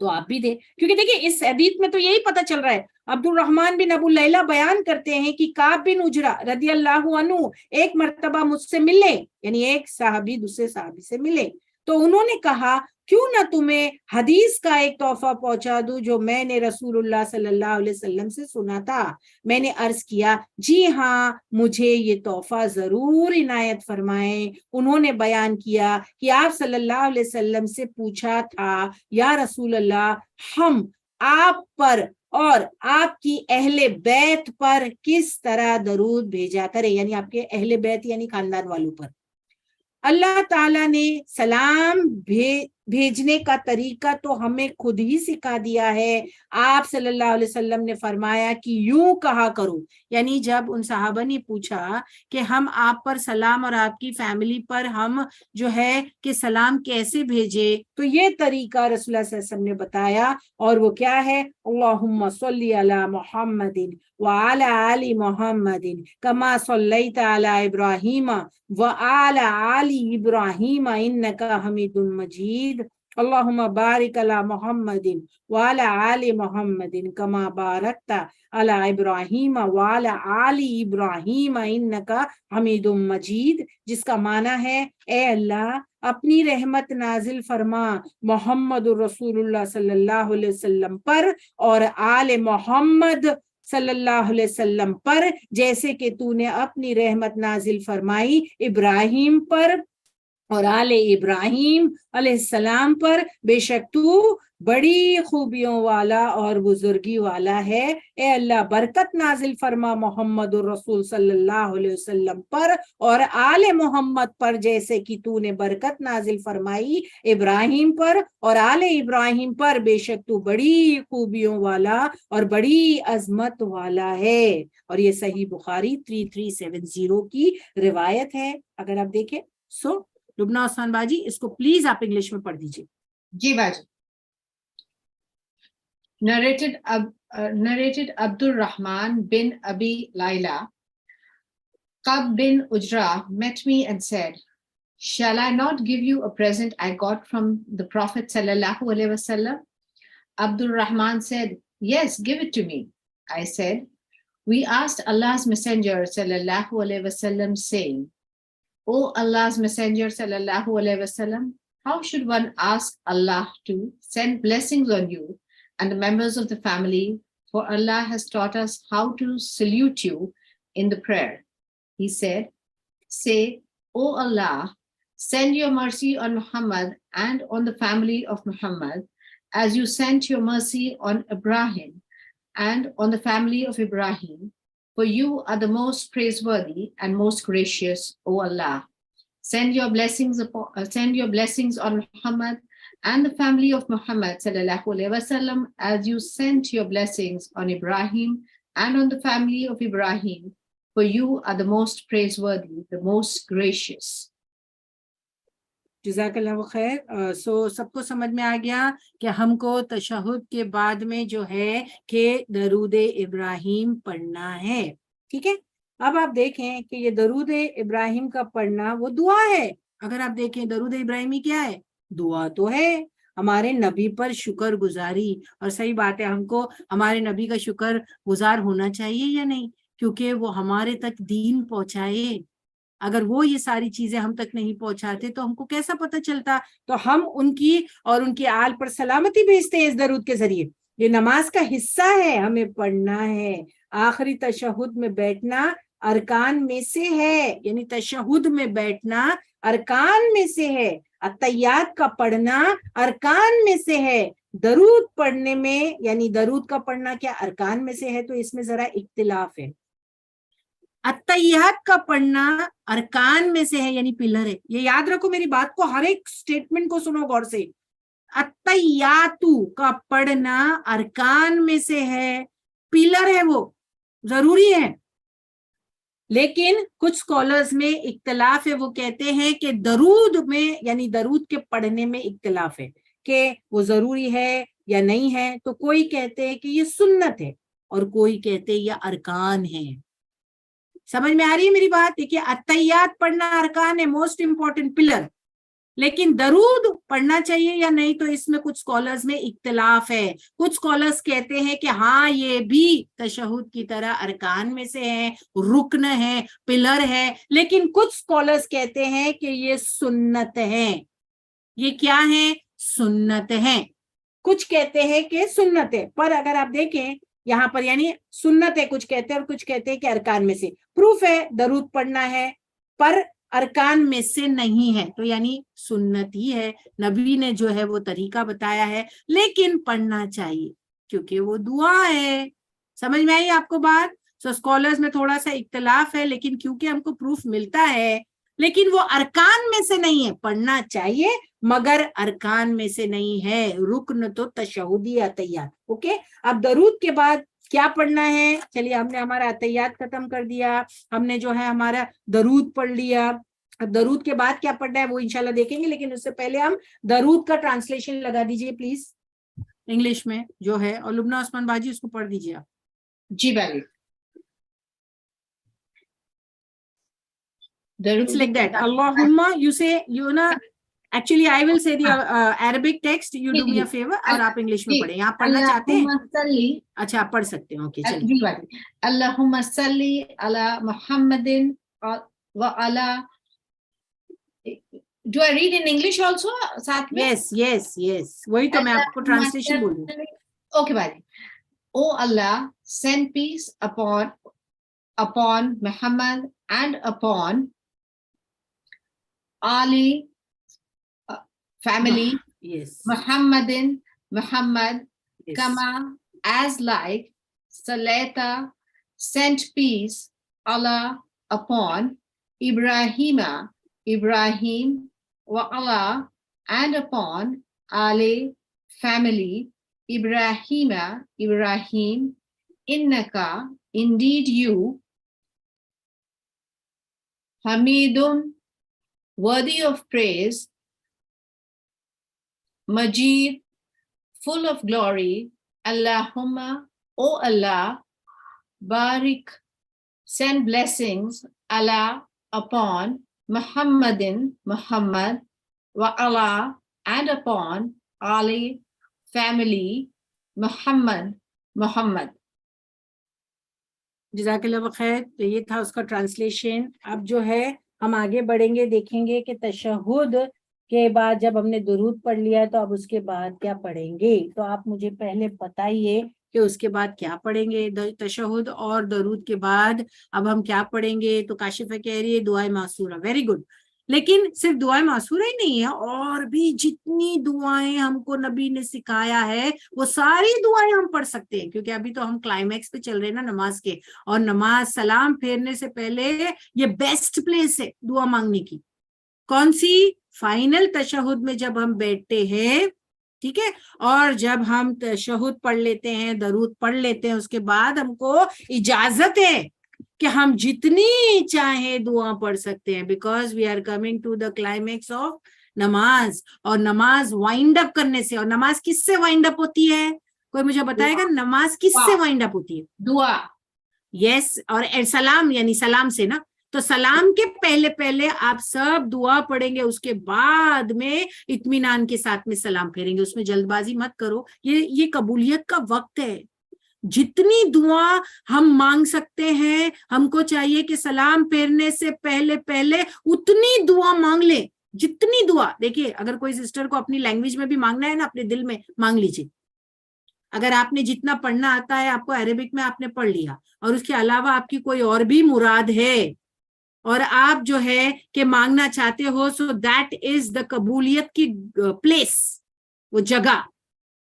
تو آپ بھی دیں, کیونکہ دیکھیں اس حدیث میں تو یہی پتہ چل رہا ہے. عبد الرحمن بن ابو لیلہ بیان کرتے ہیں کہ کعب بن عجرہ رضی اللہ عنہ ایک مرتبہ مجھ سے ملے, یعنی ایک صحابی دوسرے صحابی سے ملے, تو انہوں نے کہا کیوں نہ تمہیں حدیث کا ایک تحفہ پہنچا دوں جو میں نے رسول اللہ صلی اللہ علیہ وسلم سے سنا تھا. میں نے عرض کیا جی ہاں مجھے یہ تحفہ ضرور عنایت فرمائیں. انہوں نے بیان کیا کہ آپ صلی اللہ علیہ وسلم سے پوچھا تھا یا رسول اللہ ہم آپ پر اور آپ کی اہل بیت پر کس طرح درود بھیجا کریں, یعنی آپ کے اہل بیت یعنی خاندان والوں پر. اللہ تعالیٰ نے سلام بھیجنے کا طریقہ تو ہمیں خود ہی سکھا دیا ہے. آپ صلی اللہ علیہ وسلم نے فرمایا کہ یوں کہا کرو, یعنی جب ان صحابہ نے پوچھا کہ ہم آپ پر سلام اور آپ کی فیملی پر ہم جو ہے کہ سلام کیسے بھیجے, تو یہ طریقہ رسول اللہ صلی اللہ علیہ وسلم نے بتایا, اور وہ کیا ہے, اللہم صلی علی محمد وعلی آل محمد کما صلیت علی ابراہیم وعلی آل ابراہیم انک حمید مجید, اللہم بارک علی محمد وعلی آل محمد کما بارکت علی ابراہیم وعلی آل ابراہیم انک حمید مجید, جس کا معنی ہے اے اللہ اپنی رحمت نازل فرما محمد رسول اللہ صلی اللہ علیہ وسلم پر اور آل محمد صلی اللہ علیہ وسلم پر, جیسے کہ تو نے اپنی رحمت نازل فرمائی ابراہیم پر اور آل ابراہیم علیہ السلام پر. بے شک تو بڑی خوبیوں والا اور بزرگی والا ہے. اے اللہ برکت نازل فرما محمد الرسول صلی اللہ علیہ وسلم پر اور آل محمد پر, جیسے کہ تو نے برکت نازل فرمائی ابراہیم پر اور آل ابراہیم پر. بے شک تو بڑی خوبیوں والا اور بڑی عظمت والا ہے. اور یہ صحیح بخاری 3370 کی روایت ہے اگر آپ دیکھیں. سو لبنہ عثمان باجی اس کو پلیز آپ انگلش میں پڑھ دیجیے. جی باجی. Narrated Abdul Rahman bin Abi Layla, Ka'b bin Ujrah met me and said, shall I not give you a present I got from the Prophet sallallahu alaihi wasallam? Abdul Rahman said, yes, give it to me. I said, we asked Allah's Messenger sallallahu alaihi wasallam saying, O Allah's Messenger sallallahu alaihi wasallam, how should one ask Allah to send blessings on you and the members of the family, for Allah has taught us how to salute you in the prayer. He said, say, O Allah, send your mercy on Muhammad and on the family of Muhammad, as you sent your mercy on Ibrahim and on the family of Ibrahim, for you are the most praiseworthy and most gracious, O Allah. Send your blessings on Muhammad and the family of Muhammad sallallahu alaihi wasallam, as you sent your blessings on Ibrahim and on the family of Ibrahim, for you are the most praiseworthy, the most gracious. جزاک اللہ خیر. سو سب کو سمجھ میں آ گیا کہ ہم کو تشہد کے بعد میں جو ہے کہ درود ابراہیم پڑھنا ہے. ٹھیک ہے, اب آپ دیکھیں کہ یہ درود ابراہیم کا پڑھنا وہ دعا ہے. اگر آپ دیکھیں درود ابراہیمی کیا ہے, دعا تو ہے, ہمارے نبی پر شکر گزاری. اور صحیح بات ہے, ہم کو ہمارے نبی کا شکر گزار ہونا چاہیے یا نہیں, کیونکہ وہ ہمارے تک دین پہنچائے. اگر وہ یہ ساری چیزیں ہم تک نہیں پہنچاتے تو ہم کو کیسا پتہ چلتا. تو ہم ان کی اور ان کے آل پر سلامتی بھیجتے ہیں اس درود کے ذریعے. یہ نماز کا حصہ ہے, ہمیں پڑھنا ہے. آخری تشہد میں بیٹھنا ارکان میں سے ہے, یعنی تشہد میں بیٹھنا ارکان میں سے ہے. التحیات کا پڑھنا ارکان میں سے ہے. درود پڑھنے میں, یعنی درود کا پڑھنا کیا ارکان میں سے ہے, تو اس میں ذرا اختلاف ہے. التحیات کا پڑھنا ارکان میں سے ہے, یعنی پلر ہے. یہ یاد رکھو میری بات کو, ہر ایک سٹیٹمنٹ کو سنو غور سے. التحیاتو کا پڑھنا ارکان میں سے ہے, پلر ہے, وہ ضروری ہے. لیکن کچھ سکولرز میں اختلاف ہے, وہ کہتے ہیں کہ درود میں, یعنی درود کے پڑھنے میں اختلاف ہے کہ وہ ضروری ہے یا نہیں ہے. تو کوئی کہتے ہیں کہ یہ سنت ہے اور کوئی کہتے ہیں یہ ارکان ہے. سمجھ میں آ رہی ہے میری بات؟ دیکھیے, التحیات پڑھنا ارکان ہے, موسٹ امپورٹنٹ پلر. لیکن درود پڑھنا چاہیے یا نہیں تو اس میں کچھ اسکالرز میں اختلاف ہے. کچھ اسکالرز کہتے ہیں کہ ہاں یہ بھی تشہد کی طرح ارکان میں سے ہے, رکن ہے, پلر ہے, لیکن کچھ اسکالرز کہتے ہیں کہ یہ سنت ہے. یہ کیا ہے؟ سنت ہے. کچھ کہتے ہیں کہ سنت ہے, پر اگر آپ دیکھیں یہاں پر یعنی سنت ہے کچھ کہتے ہیں اور کچھ کہتے ہیں کہ ارکان میں سے. پروف ہے درود پڑھنا ہے پر ارکان میں سے نہیں ہے, تو یعنی سنت ہی ہے. نبی نے جو ہے وہ طریقہ بتایا ہے, لیکن پڑھنا چاہیے کیونکہ وہ دعا ہے. سمجھ میں آئی آپ کو بات؟ سو اسکالرز میں تھوڑا سا اختلاف ہے, لیکن کیونکہ ہم کو پروف ملتا ہے, لیکن وہ ارکان میں سے نہیں ہے. پڑھنا چاہیے مگر ارکان میں سے نہیں ہے. رکن تو تشہدی عطیات. اوکے, اب درود کے بعد کیا پڑھنا ہے؟ چلیے ہم نے ہمارا عطیات ختم کر دیا, ہم نے جو ہے ہمارا درود پڑھ لیا. اب درود کے بعد کیا پڑھنا ہے وہ انشاءاللہ دیکھیں گے, لیکن اس سے پہلے ہم درود کا ٹرانسلیشن لگا دیجئے پلیز انگلش میں جو ہے, اور لبنہ عثمان باجی اس کو پڑھ دیجئے آپ. جی بھائی. It's like that. Allahumma, you say, you know, actually I will say the Arabic text, you do me a favor, اور آپ انگلش میں پڑھیں. آپ پڑھنا چاہتے ہیں؟ اچھا آپ پڑھ سکتے ہیں. اوکے چلیے. اللہم صلی علی محمد وعلی. Do I read in English also ساتھ میں؟ Yes. وہی تو میں آپ کو ٹرانسلیشن بولوں. Okay بھائی. Oh Allah, send peace upon Muhammad and upon Ali family. Yes. Muhammad, Yes. Kama, as like Salata, sent peace Allah upon Ibrahim, wa Allah, and upon Ali family, Ibrahim, innaka, indeed you, Hamidun, worthy of praise, Majid, full of glory, Allahumma, O Allah, Barik, send blessings, Allah, upon Muhammad, wa Allah, and upon Ali, family, Muhammad. جزاک اللہ بخیر. تو یہ تھا اس کا ٹرانسلیشن. اب جو ہے ہم آگے بڑھیں گے, دیکھیں گے کہ تشہد کے بعد جب ہم نے درود پڑھ لیا تو اب اس کے بعد کیا پڑھیں گے. تو آپ مجھے پہلے بتائیے کہ اس کے بعد کیا پڑھیں گے. تشہد اور درود کے بعد اب ہم کیا پڑھیں گے. تو کاشفہ کہہ رہی ہے دعائے معصورہ. Very good. لیکن صرف دعائیں معصورہ ہی نہیں ہے, اور بھی جتنی دعائیں ہم کو نبی نے سکھایا ہے وہ ساری دعائیں ہم پڑھ سکتے ہیں, کیونکہ ابھی تو ہم کلائمیکس پہ چل رہے ہیں نا نماز کے, اور نماز سلام پھیرنے سے پہلے یہ بیسٹ پلیس ہے دعا مانگنے کی. کون سی؟ فائنل تشہد میں جب ہم بیٹھتے ہیں, ٹھیک ہے, اور جب ہم تشہد پڑھ لیتے ہیں, درود پڑھ لیتے ہیں, اس کے بعد ہم کو اجازت ہے کہ ہم جتنی چاہیں دعا پڑھ سکتے ہیں, because we are coming to the climax of نماز. اور نماز وائنڈ اپ کرنے سے, اور نماز کس سے وائنڈ اپ ہوتی ہے؟ کوئی مجھے بتائے گا نماز کس سے وائنڈ اپ ہوتی ہے؟ دعا. یس, اور سلام یعنی سلام سے نا. تو سلام کے پہلے آپ سب دعا پڑھیں گے, اس کے بعد میں اطمینان کے ساتھ میں سلام پھیریں گے. اس میں جلد بازی مت کرو, یہ قبولیت کا وقت ہے. جتنی دعا ہم مانگ سکتے ہیں, ہم کو چاہیے کہ سلام پھیرنے سے پہلے اتنی دعا مانگ لیں, جتنی دعا. دیکھیے اگر کوئی سسٹر کو اپنی لینگویج میں بھی مانگنا ہے نا, اپنے دل میں مانگ لیجیے. اگر آپ نے جتنا پڑھنا آتا ہے, آپ کو عربک میں آپ نے پڑھ لیا, اور اس کے علاوہ آپ کی کوئی اور بھی مراد ہے اور آپ جو ہے کہ مانگنا چاہتے ہو, سو دیٹ از دا قبولیت کی پلیس, وہ جگہ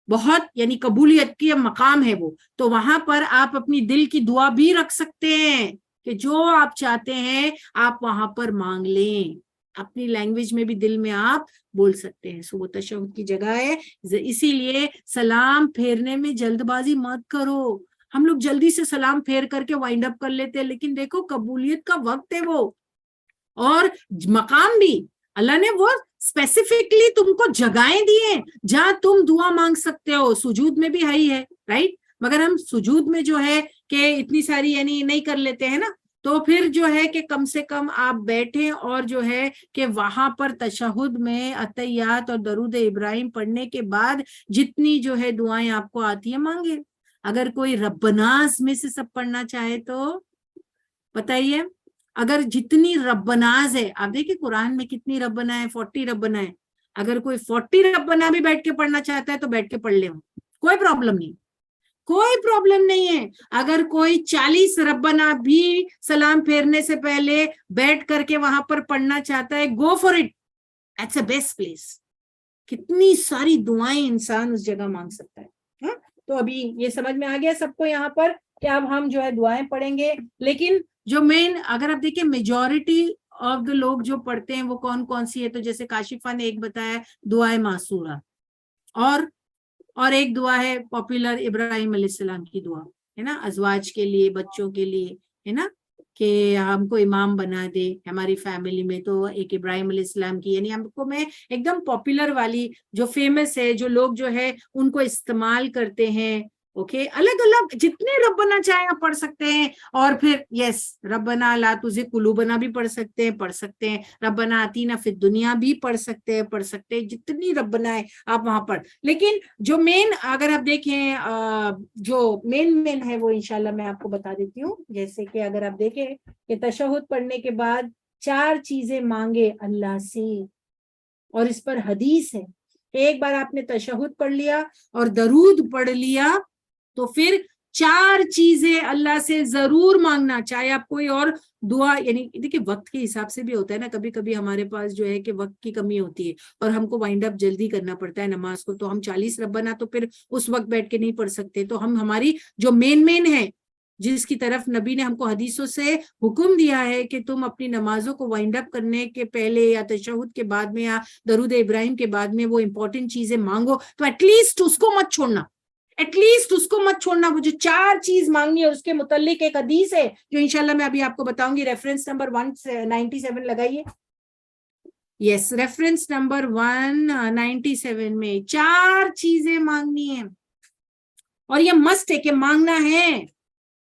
بہت یعنی قبولیت کی مقام ہے وہ. تو وہاں پر آپ اپنی دل کی دعا بھی رکھ سکتے ہیں کہ جو آپ چاہتے ہیں آپ وہاں پر مانگ لیں, اپنی لینگویج میں بھی دل میں آپ بول سکتے ہیں. سو وہ تشہد کی جگہ ہے. اسی لیے سلام پھیرنے میں جلد بازی مت کرو. ہم لوگ جلدی سے سلام پھیر کر کے وائنڈ اپ کر لیتے ہیں, لیکن دیکھو قبولیت کا وقت ہے وہ, اور مقام بھی اللہ نے وہ اسپیسیفکلی تم کو جگہیں دی ہیں جہاں تم دعا مانگ سکتے ہو. سجود میں بھی ہے رائٹ, مگر ہم سجود میں جو ہے کہ اتنی ساری یعنی نہیں کر لیتے ہیں نا, تو پھر جو ہے کہ کم سے کم آپ بیٹھیں اور جو ہے کہ وہاں پر تشہد میں اتحیات اور درود ابراہیم پڑھنے کے بعد جتنی جو ہے دعائیں آپ کو آتی ہیں مانگے. اگر کوئی ربناز میں سے سب پڑھنا چاہے تو بتائیے, اگر جتنی ربناز ہے, آپ دیکھیں قرآن میں کتنی ربنا ہے, 40 ربنا ہے. اگر کوئی 40 ربنا بھی بیٹھ کے پڑھنا چاہتا ہے تو بیٹھ کے پڑھ لے, کوئی پرابلم نہیں, کوئی پرابلم نہیں ہے. اگر کوئی 40 ربنا بھی سلام پھیرنے سے پہلے بیٹھ کر کے وہاں پر پڑھنا چاہتا ہے, go for it, it's a best place. کتنی ساری دعائیں انسان اس جگہ مانگ سکتا ہے. ہاں, تو ابھی یہ سمجھ میں آ گیا سب کو یہاں پر کہ اب ہم جو ہے دعائیں پڑھیں گے. لیکن جو مین, اگر آپ دیکھیں میجورٹی آف دا لوگ جو پڑھتے ہیں وہ کون کون سی ہے, تو جیسے کاشفہ نے ایک بتایا دعائے معصورہ, اور ایک دعا ہے پاپولر ابراہیم علیہ السلام کی دعا ہے نا, ازواج کے لیے, بچوں کے لیے ہے نا, کہ ہم کو امام بنا دے ہماری فیملی میں. تو ایک ابراہیم علیہ السلام کی, یعنی ہم کو میں ایک دم پاپولر والی جو فیمس ہے, جو لوگ جو ہے ان کو استعمال کرتے ہیں. اوکے, الگ الگ جتنے ربنا چاہیں آپ پڑھ سکتے ہیں. اور پھر یس ربنا لا تزغ قلوبنا بھی پڑھ سکتے ہیں, ربنا آتینا فی الدنیا بھی پڑھ سکتے ہیں, جتنی ربنا ہے آپ وہاں پر. لیکن جو مین, اگر آپ دیکھیں جو مین ہے وہ انشاءاللہ میں آپ کو بتا دیتی ہوں. جیسے کہ اگر آپ دیکھیں کہ تشہد پڑھنے کے بعد 4 چیزیں مانگے اللہ سے, اور اس پر حدیث ہے. ایک بار آپ نے تشہد پڑھ لیا اور درود پڑھ لیا تو پھر 4 چیزیں اللہ سے ضرور مانگنا, چاہے آپ کوئی اور دعا, یعنی دیکھیں وقت کے حساب سے بھی ہوتا ہے نا, کبھی کبھی ہمارے پاس جو ہے کہ وقت کی کمی ہوتی ہے اور ہم کو وائنڈ اپ جلدی کرنا پڑتا ہے نماز کو, تو ہم 40 ربنا تو پھر اس وقت بیٹھ کے نہیں پڑھ سکتے. تو ہم ہماری جو مین ہے جس کی طرف نبی نے ہم کو حدیثوں سے حکم دیا ہے کہ تم اپنی نمازوں کو وائنڈ اپ کرنے کے پہلے یا تشہد کے بعد میں یا درود ابراہیم کے بعد میں وہ امپورٹنٹ چیزیں مانگو, تو ایٹ لیسٹ اس کو مت چھوڑنا, وہ جو 4 چیز مانگنی ہے اس کے متعلق ایک حدیث ہے جو انشاءاللہ میں ابھی آپ کو بتاؤں گی. ریفرنس نمبر 197 لگائیے. یس, ریفرنس نمبر 197 میں 4 چیزیں مانگنی ہیں, اور یہ مسٹ ہے کہ مانگنا ہے,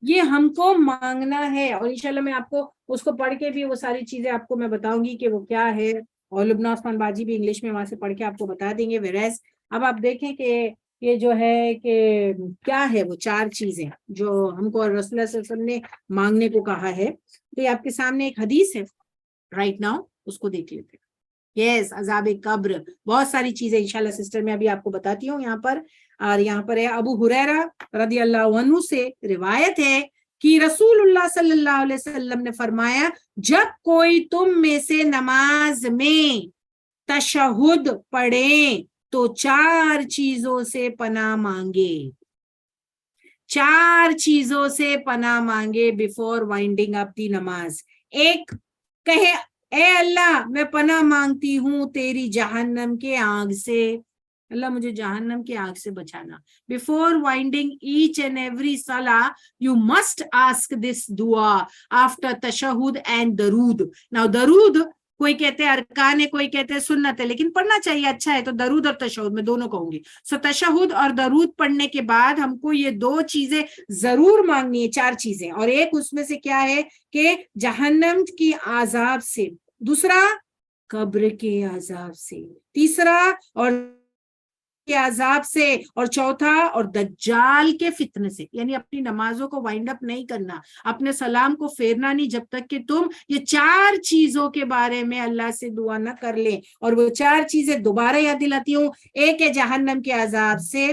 یہ ہم کو مانگنا ہے. اور انشاءاللہ میں آپ کو اس کو پڑھ کے بھی وہ ساری چیزیں آپ کو میں بتاؤں گی کہ وہ کیا ہے, اور لبنہ عثمان باجی بھی انگلش میں وہاں سے پڑھ کے آپ کو بتا دیں گے. ویریز اب آپ دیکھیں کہ یہ جو ہے کہ کیا ہے وہ 4 چیزیں جو ہم کو رسول اللہ صلی اللہ علیہ وسلم نے مانگنے کو کہا ہے. تو یہ آپ کے سامنے ایک حدیث ہے رائٹ ناؤ, اس کو دیکھ لیتے ہیں. یس, عذاب قبر, بہت ساری چیزیں انشاءاللہ سسٹر میں ابھی آپ کو بتاتی ہوں یہاں پر. اور یہاں پر ہے ابو ہریرہ رضی اللہ عنہ سے روایت ہے کہ رسول اللہ صلی اللہ علیہ وسلم نے فرمایا, جب کوئی تم میں سے نماز میں تشہد پڑھے تو 4 چیزوں سے پناہ مانگے, 4 چیزوں سے پناہ مانگے بیفور وائنڈنگ اپ دی نماز. ایک کہے, اے اللہ میں پناہ مانگتی ہوں تیری جہنم کے آگ سے, اللہ مجھے جہنم کی آگ سے بچانا. Before winding each and every salah, you must ask this dua after tashahud and darood. Now darood کوئی کہتے ہیں ارکان ہے, کوئی کہتے ہیں سنت ہے, لیکن پڑھنا چاہیے, اچھا ہے. تو درود اور تشہد میں دونوں کہوں گی. سو تشہد اور درود پڑھنے کے بعد ہم کو یہ 2 چیزیں ضرور مانگنی ہے, 4 چیزیں. اور ایک اس میں سے کیا ہے کہ جہنم کی عذاب سے, دوسرا قبر کے عذاب سے, تیسرا اور کے عذاب سے, اور چوتھا اور دجال کے فتنے سے. یعنی اپنی نمازوں کو وائنڈ اپ نہیں کرنا, اپنے سلام کو پھیرنا نہیں جب تک کہ تم یہ 4 چیزوں کے بارے میں اللہ سے دعا نہ کر لیں. اور وہ 4 چیزیں دوبارہ یاد دلاتی ہوں, ایک ہے جہنم کے عذاب سے,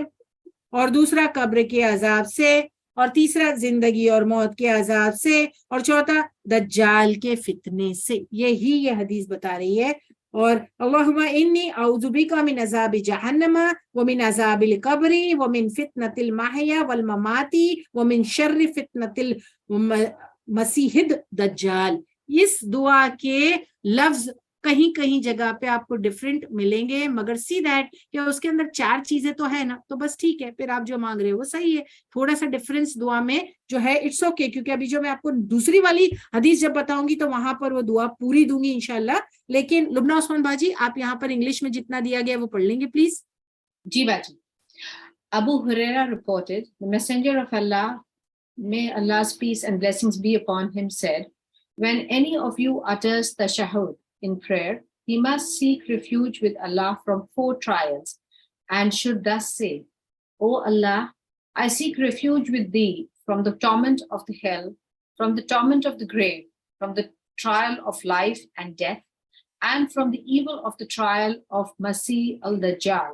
اور دوسرا قبر کے عذاب سے, اور تیسرا زندگی اور موت کے عذاب سے, اور چوتھا دجال کے فتنے سے. یہی یہ حدیث بتا رہی ہے. اور اللہم انی اعوذ بک من عذاب جہنم ومن عذاب القبر ومن فتنۃ المحیا والممات ومن شر فتنۃ المسیح الدجال. اس دعا کے لفظ کہیں کہیں جگہ پہ آپ کو ڈیفرنٹ ملیں گے, مگر سی دیٹ کہ اس کے اندر 4 چیزیں تو ہے نا, تو بس ٹھیک ہے, پھر آپ جو مانگ رہے ہو وہ صحیح ہے. تھوڑا سا ڈفرینس دعا میں جو ہے اٹس اوکے, کیونکہ ابھی جو میں آپ کو دوسری والی حدیث جب بتاؤں گی تو وہاں پر وہ دعا پوری دوں گی انشاءاللہ. لیکن لبنہ عثمان باجی آپ یہاں پر انگلش میں جتنا دیا گیا وہ پڑھ لیں گے پلیز. جی باجی. Abu Huraira reported, the Messenger of Allah may Allah's peace and blessings be upon him, said, when any of you utters tashahhud in prayer, he must seek refuge with Allah from 4 trials and should thus say, O Allah, I seek refuge with thee from the torment of the hell, from the torment of the grave, from the trial of life and death, and from the evil of the trial of Masih al-Dajjal.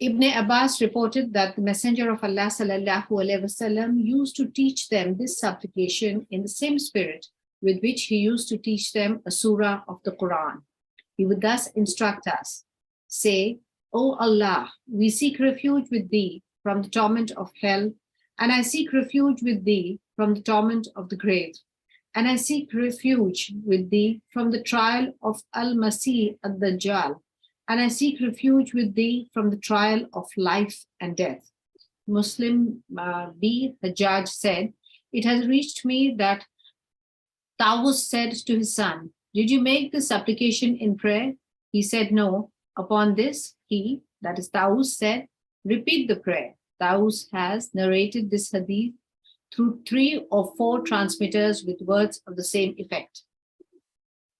Ibn Abbas reported that the Messenger of Allah sallallahu alaihi wasallam used to teach them this supplication in the same spirit with which he used to teach them a surah of the Quran. He would thus instruct us, say, O Allah, we seek refuge with thee from the torment of hell, and I seek refuge with thee from the torment of the grave, and I seek refuge with thee from the trial of Al-Masih al-Dajjal, and I seek refuge with thee from the trial of life and death. Muslim B. Hajjaj said, it has reached me that Tawus said to his son, did you make this supplication in prayer? He said, no. Upon this, he, that is Tawus, said, repeat the prayer. Tawus has narrated this hadith through 3 or 4 transmitters with words of the same effect.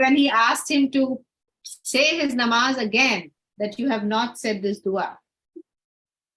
When he asked him to say his namaz again, that you have not said this dua.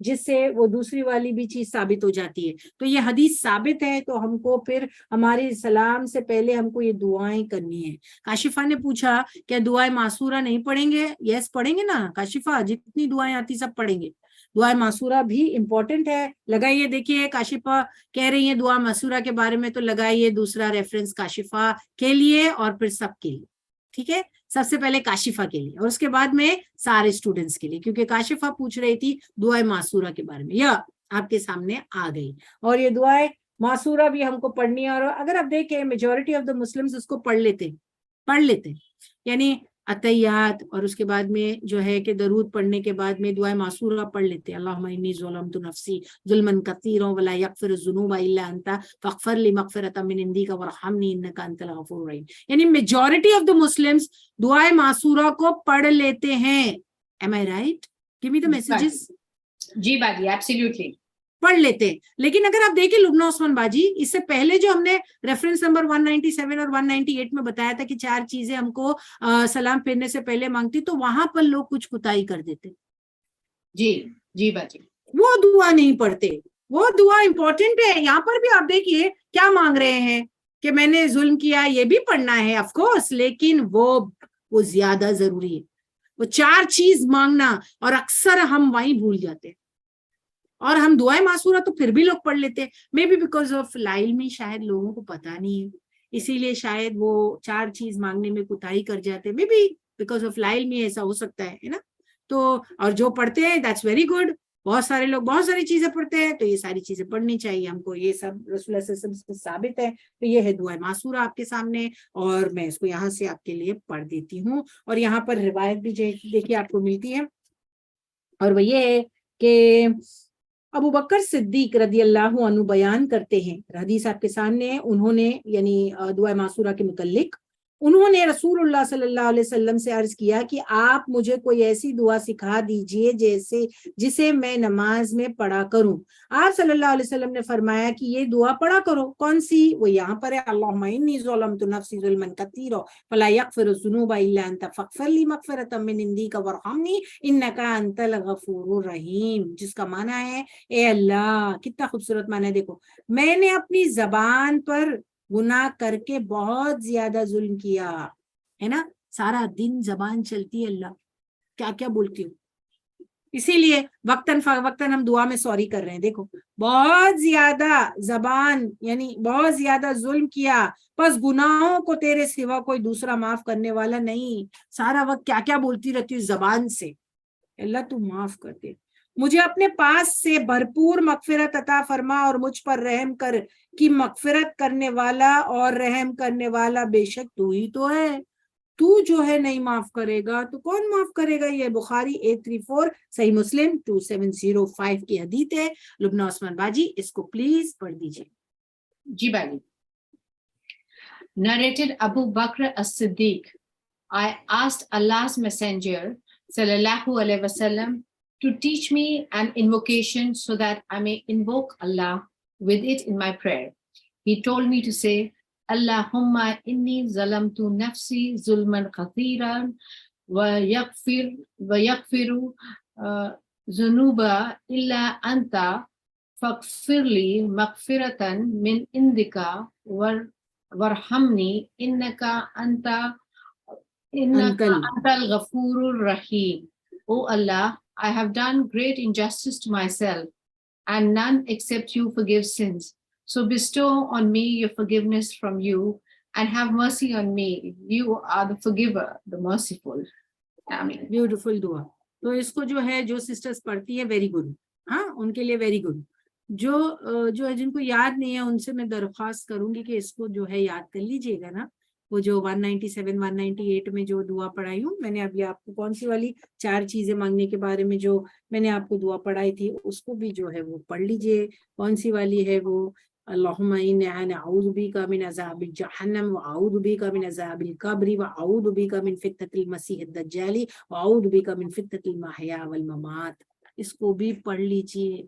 جس سے وہ دوسری والی بھی چیز ثابت ہو جاتی ہے. تو یہ حدیث ثابت ہے, تو ہم کو پھر ہماری سلام سے پہلے ہم کو یہ دعائیں کرنی ہے. کاشفہ نے پوچھا کیا دعائیں معصورہ نہیں پڑھیں گے؟ یس پڑھیں گے نا کاشفہ, جتنی دعائیں آتی سب پڑھیں گے. دعا معصورہ بھی امپورٹنٹ ہے. لگائیے, دیکھیے کاشفہ کہہ رہی ہیں دعا معصورہ کے بارے میں, تو لگائیے دوسرا ریفرنس کاشفہ کے لیے اور پھر سب کے لیے. ٹھیک ہے, سب سے پہلے کاشفہ کے لیے اور اس کے بعد میں سارے اسٹوڈنٹس کے لیے, کیونکہ کاشفہ پوچھ رہی تھی دعائیں معصورہ کے بارے میں. یا آپ کے سامنے آ گئی, اور یہ دعائیں معصورہ بھی ہم کو پڑھنی ہے. اور اگر آپ دیکھیں میجورٹی آف دا مسلمس اس کو پڑھ لیتے یعنی عطیات, اور اس کے بعد میں جو ہے کہ درود پڑھنے کے بعد میں دعائیں معصورہ پڑھ لیتے. اللہم انی ظلمت نفسی ظلما کثیرا ولا یغفر الذنوب الا انت فاغفر لی مغفرۃ من عندک وارحمنی انک انت الغفور الرحیم. یعنی میجورٹی آف دا مسلمس دعائیں معصورہ کو پڑھ لیتے ہیں. Am I right? Give me the messages. جی باجی, ایبسلیوٹلی پڑھ لیتے ہیں. لیکن اگر آپ دیکھیں لبنہ عثمان باجی, اس سے پہلے جو ہم نے ریفرنس نمبر 197 اور 198 میں بتایا تھا کہ 4 چیزیں ہم کو سلام پھیرنے سے پہلے مانگتی, تو وہاں پر لوگ کچھ کوتاہی کر دیتے. جی باجی, وہ دعا نہیں پڑھتے, وہ دعا امپورٹنٹ ہے. یہاں پر بھی آپ دیکھیے کیا مانگ رہے ہیں کہ میں نے ظلم کیا, یہ بھی پڑھنا ہے آف کورس, لیکن وہ زیادہ ضروری ہے. وہ 4 چیز مانگنا, اور اکثر ہم وہیں بھول جاتے ہیں. اور ہم دعائیں معصورہ تو پھر بھی لوگ پڑھ لیتے ہیں, مے بی بیکاز آف لائل میں شاید لوگوں کو پتا نہیں ہے, اسی لیے شاید وہ 4 چیز مانگنے میں کوتاہی کر جاتے ہیں. مے بی بیکاز آف لائل میں ایسا ہو سکتا ہے نا. تو اور جو پڑھتے ہیں دیٹس ویری گڈ. بہت سارے لوگ بہت ساری چیزیں پڑھتے ہیں, تو یہ ساری چیزیں پڑھنی چاہیے ہم کو. یہ سب رسول اللہ صلی اللہ علیہ وسلم سے ثابت ہے. تو یہ ہے دعائیں معصورہ آپ کے سامنے, اور میں اس کو یہاں سے آپ کے لیے پڑھ دیتی ہوں. اور یہاں پر روایت بھی دیکھیے آپ کو ملتی ہے, اور وہ یہ ہے کہ ابو بکر صدیق رضی اللہ عنہ بیان کرتے ہیں, حدیث آپ کے سامنے, انہوں نے یعنی دعا معصورہ کے متعلق انہوں نے رسول اللہ صلی اللہ علیہ وسلم سے عرض کیا کہ آپ مجھے کوئی ایسی دعا سکھا دیجئے جسے میں نماز میں پڑھا کروں. آپ صلی اللہ علیہ وسلم نے فرمایا کہ یہ دعا پڑھا کرو. کون سی؟ وہ یہاں پر ہے, اللہم انی ظلمت نفسی ظلما کثیرا فلا یغفر الذنوب الا انت فاغفر لی مغفرۃ من عندک وارحمنی انک انت الغفور الرحیم, جس کا معنی ہے اے اللہ. کتنا خوبصورت معنی ہے, دیکھو میں نے اپنی زبان پر گناہ کر کے بہت زیادہ ظلم کیا ہے نا. سارا دن زبان چلتی ہے اللہ کیا کیا بولتی ہوں, اسی لیے وقتاً فوقتاً ہم دعا میں سوری کر رہے ہیں. دیکھو بہت زیادہ زبان یعنی بہت زیادہ ظلم کیا, بس گناہوں کو تیرے سوا کوئی دوسرا معاف کرنے والا نہیں. سارا وقت کیا کیا بولتی رہتی ہوں زبان سے, اللہ تو معاف کر دے, مجھے اپنے پاس سے بھرپور مغفرت عطا فرما اور مجھ پر رحم کر کہ مغفرت کرنے والا اور رحم کرنے والا بے شک تو ہی تو ہے. تو جو ہے نہیں معاف کرے گا تو کون معاف کرے گا. یہ بخاری 834, صحیح مسلم 2705 کی حدیث ہے. لبنہ عثمان باجی اس کو پلیز پڑھ دیجیے. جی باجی. Narrated Abu Bakr as-Siddiq, I asked Allah's Messenger sallallahu alaihi wasallam to teach me an invocation so that I may invoke Allah with it in my prayer. He told me to say, Allahumma inni zalamtu nafsi zulman kathiran wa yaghfiru zunuba illa anta faghfir li maghfiratan min indika warhamni innaka antal ghafurur rahim. O Allah, I have done great injustice to myself, and none except you forgive sins. So bestow on me your forgiveness from you, and have mercy on me. You are the forgiver, the merciful. Amen. Beautiful دعا. تو اس کو جو ہے جو سسٹرز پڑھتی ہے ویری گڈ, ہاں ان کے لیے ویری گڈ. جو ہے جن کو یاد نہیں ہے ان سے میں درخواست کروں گی کہ اس کو جو ہے یاد کر لیجیے گا نا. وہ جو 197 198 میں جو دعا پڑھائی ہوں میں نے, ابھی آپ کو کون سی والی 4 چیزیں مانگنے کے بارے میں جو میں نے آپ کو دعا پڑھائی تھی اس کو بھی جو ہے وہ پڑھ لیجیے. کون سی والی ہے وہ؟ اللہم انی اعوذ بک من عذاب جہنم واعوذ بک من عذاب القبر واعوذ بک من فتنۃ المسیح الدجال واعوذ بک من فتنۃ المحیا والممات. اس کو بھی پڑھ لیجیے,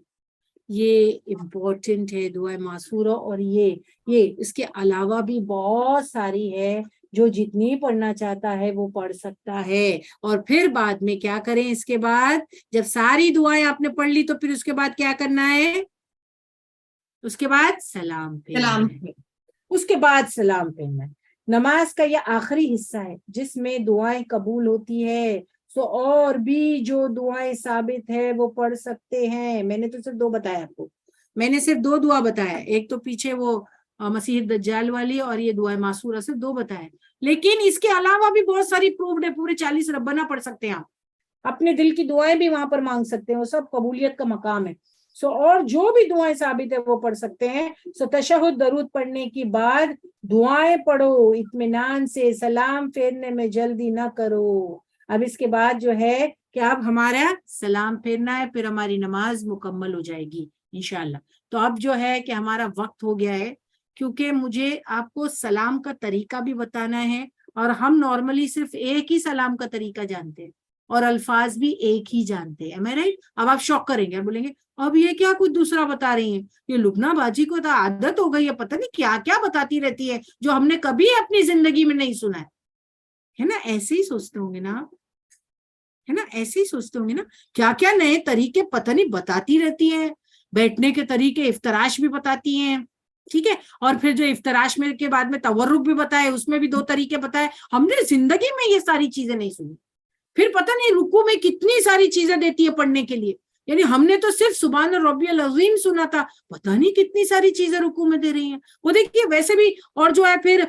یہ امپورٹنٹ ہے دعا معصورہ. اور یہ اس کے علاوہ بھی بہت ساری ہے جو جتنی پڑھنا چاہتا ہے وہ پڑھ سکتا ہے. اور پھر بعد میں کیا کریں, اس کے بعد جب ساری دعائیں آپ نے پڑھ لی تو پھر اس کے بعد کیا کرنا ہے, اس کے بعد سلام پھیرنا ہے. اس کے بعد سلام پھیرنا ہے. نماز کا یہ آخری حصہ ہے جس میں دعائیں قبول ہوتی ہے. سو اور بھی جو دعائیں ثابت ہے وہ پڑھ سکتے ہیں. میں نے تو صرف 2 بتایا آپ کو, میں نے صرف 2 دعا بتایا, ایک تو پیچھے وہ مسیح دجال والی اور یہ دعائیں معصورہ, صرف 2 بتایا. لیکن اس کے علاوہ بھی بہت ساری پروفڈ ہے, پورے 40 ربنا پڑھ سکتے ہیں آپ, اپنے دل کی دعائیں بھی وہاں پر مانگ سکتے ہیں, وہ سب قبولیت کا مقام ہے. سو اور جو بھی دعائیں ثابت ہے وہ پڑھ سکتے ہیں. سو تشہد درود پڑھنے کی بعد دعائیں پڑھو اطمینان سے, سلام پھیرنے میں جلدی نہ کرو. اب اس کے بعد جو ہے کہ اب ہمارا سلام پھیرنا ہے, پھر ہماری نماز مکمل ہو جائے گی انشاءاللہ. تو اب جو ہے کہ ہمارا وقت ہو گیا ہے, کیونکہ مجھے آپ کو سلام کا طریقہ بھی بتانا ہے, اور ہم نارملی صرف ایک ہی سلام کا طریقہ جانتے ہیں اور الفاظ بھی ایک ہی جانتے ہیں. میں رائٹ؟ اب آپ شوق کریں گے, بولیں گے اب یہ کیا کچھ دوسرا بتا رہی ہیں, یہ لبنہ باجی کو تو عادت ہو گئی ہے, پتہ نہیں کیا کیا بتاتی رہتی ہے جو ہم نے کبھی اپنی زندگی میں نہیں سنا ہے نا. ایسے ہی سوچتے ہوں گے نا آپ, ہے نا, ایسے ہی سوچتے ہوں گے نا, کیا کیا نئے طریقے پتہ نہیں بتاتی رہتی ہیں, بیٹھنے کے طریقے, افتراش بھی بتاتی ہیں, ٹھیک ہے, اور پھر جو افتراش میں کے بعد میں تورک بھی بتائے, اس میں بھی 2 طریقے بتائے. ہم نے زندگی میں یہ ساری چیزیں نہیں سنی. پھر پتہ نہیں رکوع میں کتنی ساری چیزیں دیتی ہے پڑھنے کے لیے, یعنی ہم نے تو صرف سبحان ربی العظیم سنا تھا, پتہ نہیں کتنی ساری چیزیں رکوع میں دے رہی ہیں. وہ دیکھیے ویسے بھی, اور جو ہے پھر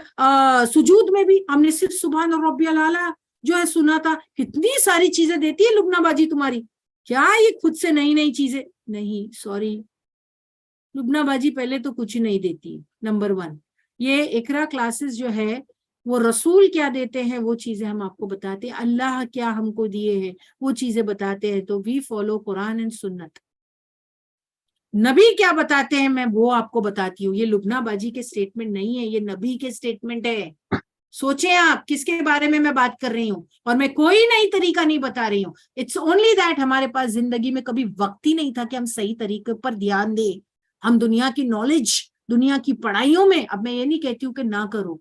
سجود میں بھی ہم نے صرف سبحان ربی الاعلیٰ جو ہے سنا تھا, کتنی ساری چیزیں دیتی ہے لبنہ باجی تمہاری. کیا یہ خود سے نئی نئی چیزیں؟ نہیں, سوری, لبنہ باجی پہلے تو کچھ نہیں دیتی. نمبر 1, یہ اقرا کلاسز جو ہے وہ رسول کیا دیتے ہیں وہ چیزیں ہم آپ کو بتاتے ہیں, اللہ کیا ہم کو دیے ہیں وہ چیزیں بتاتے ہیں. تو وی فالو قرآن اینڈ سنت. نبی کیا بتاتے ہیں میں وہ آپ کو بتاتی ہوں. یہ لبنہ باجی کے سٹیٹمنٹ نہیں ہے, یہ نبی کے سٹیٹمنٹ ہے. سوچیں آپ کس کے بارے میں بات کر رہی ہوں, اور میں کوئی نئی طریقہ نہیں بتا رہی ہوں. اٹس اونلی دیٹ ہمارے پاس زندگی میں کبھی وقت ہی نہیں تھا کہ ہم صحیح طریقے پر دھیان دیں. ہم دنیا کی نالج, دنیا کی پڑھائیوں میں, اب میں یہ نہیں کہتی ہوں کہ نہ کرو,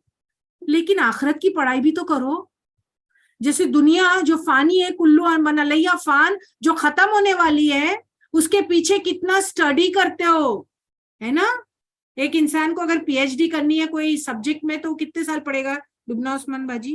لیکن آخرت کی پڑھائی بھی تو کرو. جیسے دنیا جو فانی ہے, کلو من علیہ فان, جو ختم ہونے والی ہے, اس کے پیچھے کتنا اسٹڈی کرتے ہو, ہے نا. ایک انسان کو اگر پی ایچ ڈی کرنی ہے کوئی سبجیکٹ میں تو کتنے سال پڑے گا لبنہ عثمان باجی؟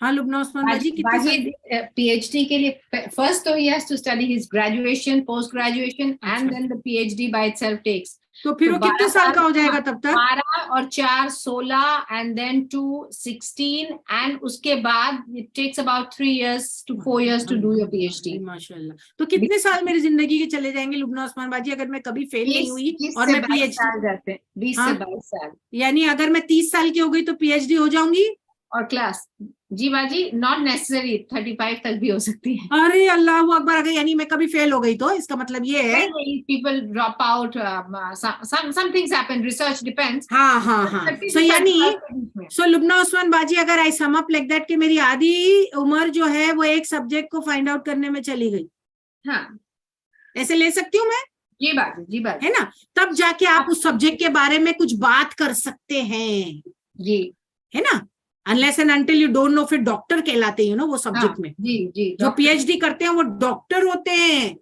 ہاں لبنہ عثمان باجی کتنے سال؟ پی ایچ ڈی کے لیے فرسٹ تو he has to study his graduation, post graduation, and then the PhD by itself takes. تو پھر وہ کتنے سال کا ہو جائے گا تب تک؟ 12 اور 4 16 and then 2 16 and اس کے بعد it takes about 3 years to 4 years to do your PhD. ماشاءاللہ. تو کتنے سال میری زندگی کے چلے جائیں گے لبنہ عثمان باجی اگر میں کبھی فیل نہیں ہوئی اور میں پی ایچ ڈی, 20 سے 22 سال, یعنی اگر میں 30 سال کی ہو گئی تو پی ایچ ڈی ہو جاؤں گی؟ اور کلاس جی باجی ناٹ نیسسری 35 تک بھی ہو سکتی ہے. ارے اللہ اکبر, اگر یعنی میں کبھی فیل ہو گئی تو اس کا مطلب یہ ہے people drop out, some things happen, research depends. ہاں سو یعنی سو لبنہ عثمان باجی اگر I sum up like that کہ میری آدھی عمر جو ہے وہ ایک سبجیکٹ کو فائنڈ آؤٹ کرنے میں چلی گئی, ہاں ایسے لے سکتی ہوں میں؟ جی بات ہے نا, تب جا کے آپ اس سبجیکٹ کے بارے میں کچھ بات کر سکتے ہیں, جی ہے نا. unless and until you don't know, پھر ڈاکٹر کہلاتے ہیں وہ سبجیکٹ میں. جی جو پی ایچ ڈی کرتے ہیں وہ ڈاکٹر ہوتے ہیں,